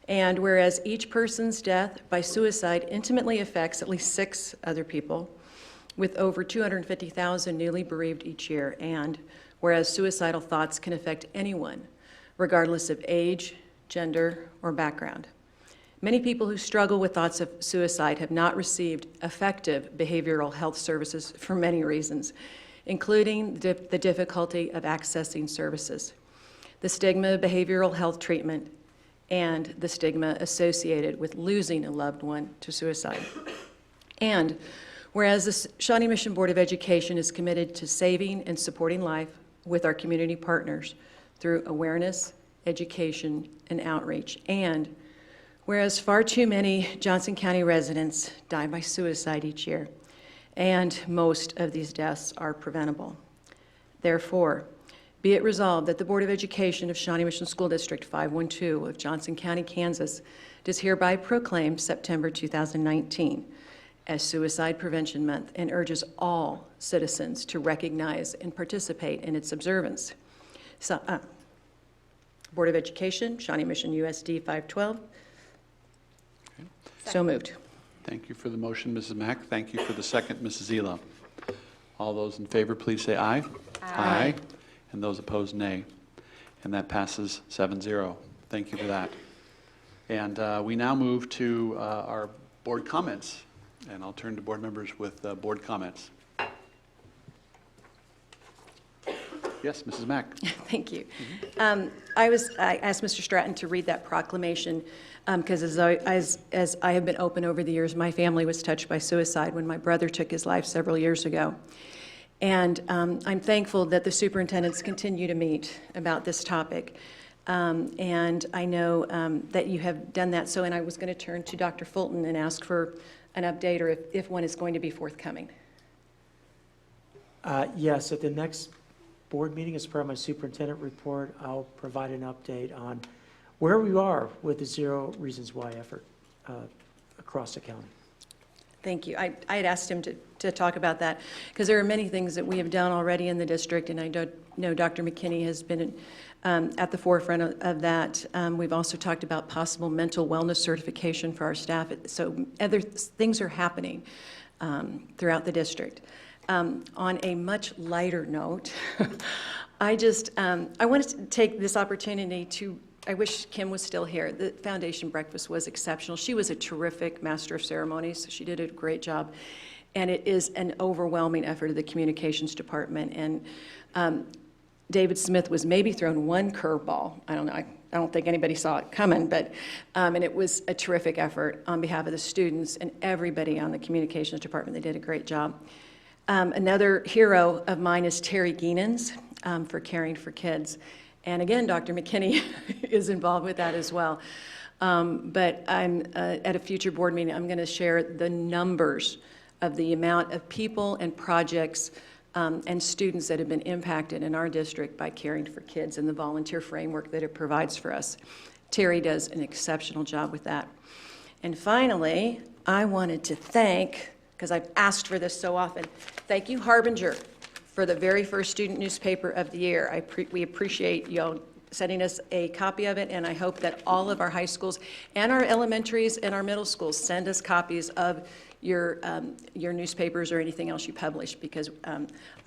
And whereas each person's death by suicide intimately affects at least 6 other people, with over 250,000 newly bereaved each year, and whereas suicidal thoughts can affect anyone, regardless of age, gender, or background. Many people who struggle with thoughts of suicide have not received effective behavioral health services for many reasons, including the difficulty of accessing services, the stigma of behavioral health treatment, and the stigma associated with losing a loved one to suicide. And whereas the Shawnee Mission Board of Education is committed to saving and supporting life with our community partners through awareness, education, and outreach. And whereas far too many Johnson County residents die by suicide each year, and most of these deaths are preventable. Therefore, Be it resolved that the Board of Education of Shawnee Mission School District 512 of Johnson County, Kansas, does hereby proclaim September 2019 as Suicide Prevention Month and urges all citizens to recognize and participate in its observance. So, Board of Education, Shawnee Mission USD 512. Okay. So moved. Thank you for the motion, Mrs. Mack. Thank you for the second, Mrs. Zelo. All those in favor, please say aye. Aye. And those opposed, nay. And that passes 7-0. Thank you for that. And we now move to our board comments. And I'll turn to board members with board comments. Yes, Mrs. Mack. Thank you. I asked Mr. Stratton to read that proclamation because as I have been open over the years, my family was touched by suicide when my brother took his life several years ago. And I'm thankful that the superintendents continue to meet about this topic. And I know that you have done that. So, and I was going to turn to Dr. Fulton and ask for an update or if one is going to be forthcoming. Yes, at the next board meeting, as part of my superintendent report, I'll provide an update on where we are with the Zero Reasons Why effort across the county. Thank you. I had asked him to talk about that because there are many things that we have done already in the district, and I know Dr. McKinney has been at the forefront of that. We've also talked about possible mental wellness certification for our staff. So other things are happening throughout the district. On a much lighter note, I wanted to take this opportunity to, I wish Kim was still here. The foundation breakfast was exceptional. She was a terrific master of ceremonies. She did a great job. And it is an overwhelming effort of the communications department. And David Smith was maybe thrown one curveball. I don't know. I don't think anybody saw it coming, but, and it was a terrific effort on behalf of the students and everybody on the communications department. They did a great job. Another hero of mine is Terry Geenans for Caring for Kids. And again, Dr. McKinney is involved with that as well. But I'm at a future board meeting, I'm going to share the numbers of the amount of people and projects and students that have been impacted in our district by Caring for Kids and the volunteer framework that it provides for us. Terry does an exceptional job with that. And finally, I wanted to thank, because I've asked for this so often, thank you, Harbinger, for the very first student newspaper of the year. We appreciate y'all sending us a copy of it, and I hope that all of our high schools and our elementaries and our middle schools send us copies of your newspapers or anything else you publish, because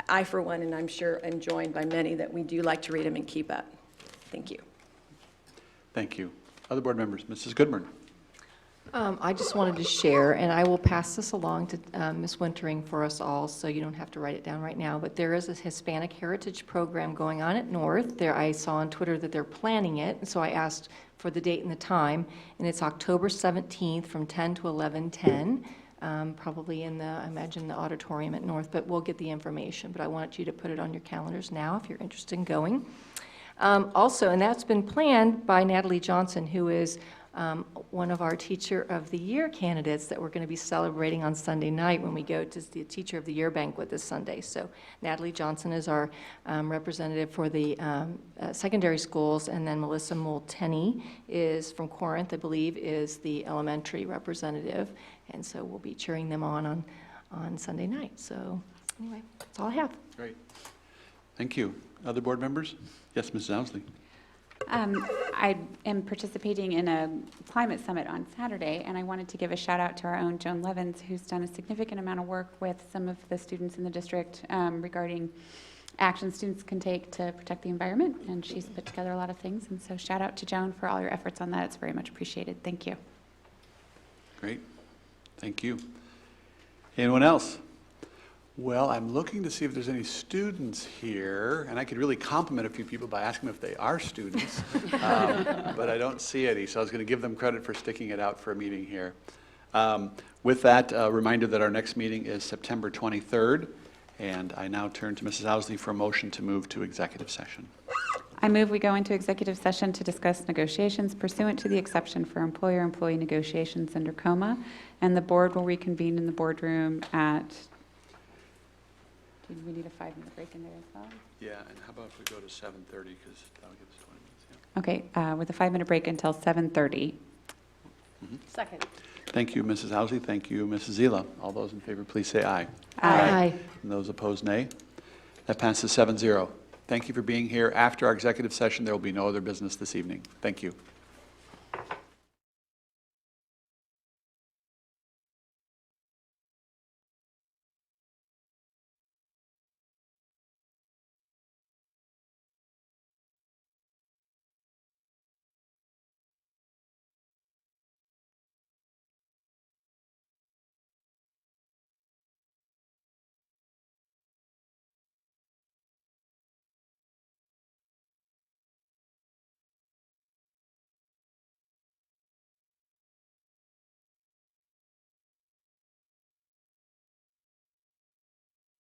I, for one, and I'm sure I'm joined by many, that we do like to read them and keep up. Thank you. Thank you. Other board members, Mrs. Goodburn. I just wanted to share, and I will pass this along to Ms. Wintering for us all, so you don't have to write it down right now, but there is a Hispanic Heritage Program going on at North. I saw on Twitter that they're planning it, and so I asked for the date and the time, and it's October 17th from 10 to 11:10, probably in I imagine the auditorium at North, but we'll get the information. But I wanted you to put it on your calendars now if you're interested in going. Also, and that's been planned by Natalie Johnson, who is one of our Teacher of the Year candidates that we're going to be celebrating on Sunday night when we go to the Teacher of the Year banquet this Sunday. So Natalie Johnson is our representative for the secondary schools, and then Melissa Multeney is from Corinth, I believe, is the elementary representative, and so we'll be cheering them on Sunday night. So anyway, that's all I have. Great. Thank you. Other board members? Yes, Mrs. Owsley. I am participating in a climate summit on Saturday, and I wanted to give a shout out to our own Joan Levins, who's done a significant amount of work with some of the students in the district regarding action students can take to protect the environment, and she's put together a lot of things, and so shout out to Joan for all your efforts on that. It's very much appreciated. Thank you. Great. Thank you. Anyone else? Well, I'm looking to see if there's any students here, and I could really compliment a few people by asking them if they are students, but I don't see any, so I was going to give them credit for sticking it out for a meeting here. With that, a reminder that our next meeting is September 23rd, and I now turn to Mrs. Owsley for a motion to move to executive session. I move we go into executive session to discuss negotiations pursuant to the exception for employer-employee negotiations under COMA, and the board will reconvene in the boardroom at Do we need a 5-minute break in there as well? Yeah, and how about if we go to 7:30, because that'll give us 20 minutes, yeah. Okay, with a 5-minute break until 7:30. Second. Thank you, Mrs. Housley. Thank you, Mrs. Zelo. All those in favor, please say aye. Aye. And those opposed, nay. That passes 7-0. Thank you for being here. After our executive session, there will be no other business this evening. Thank you.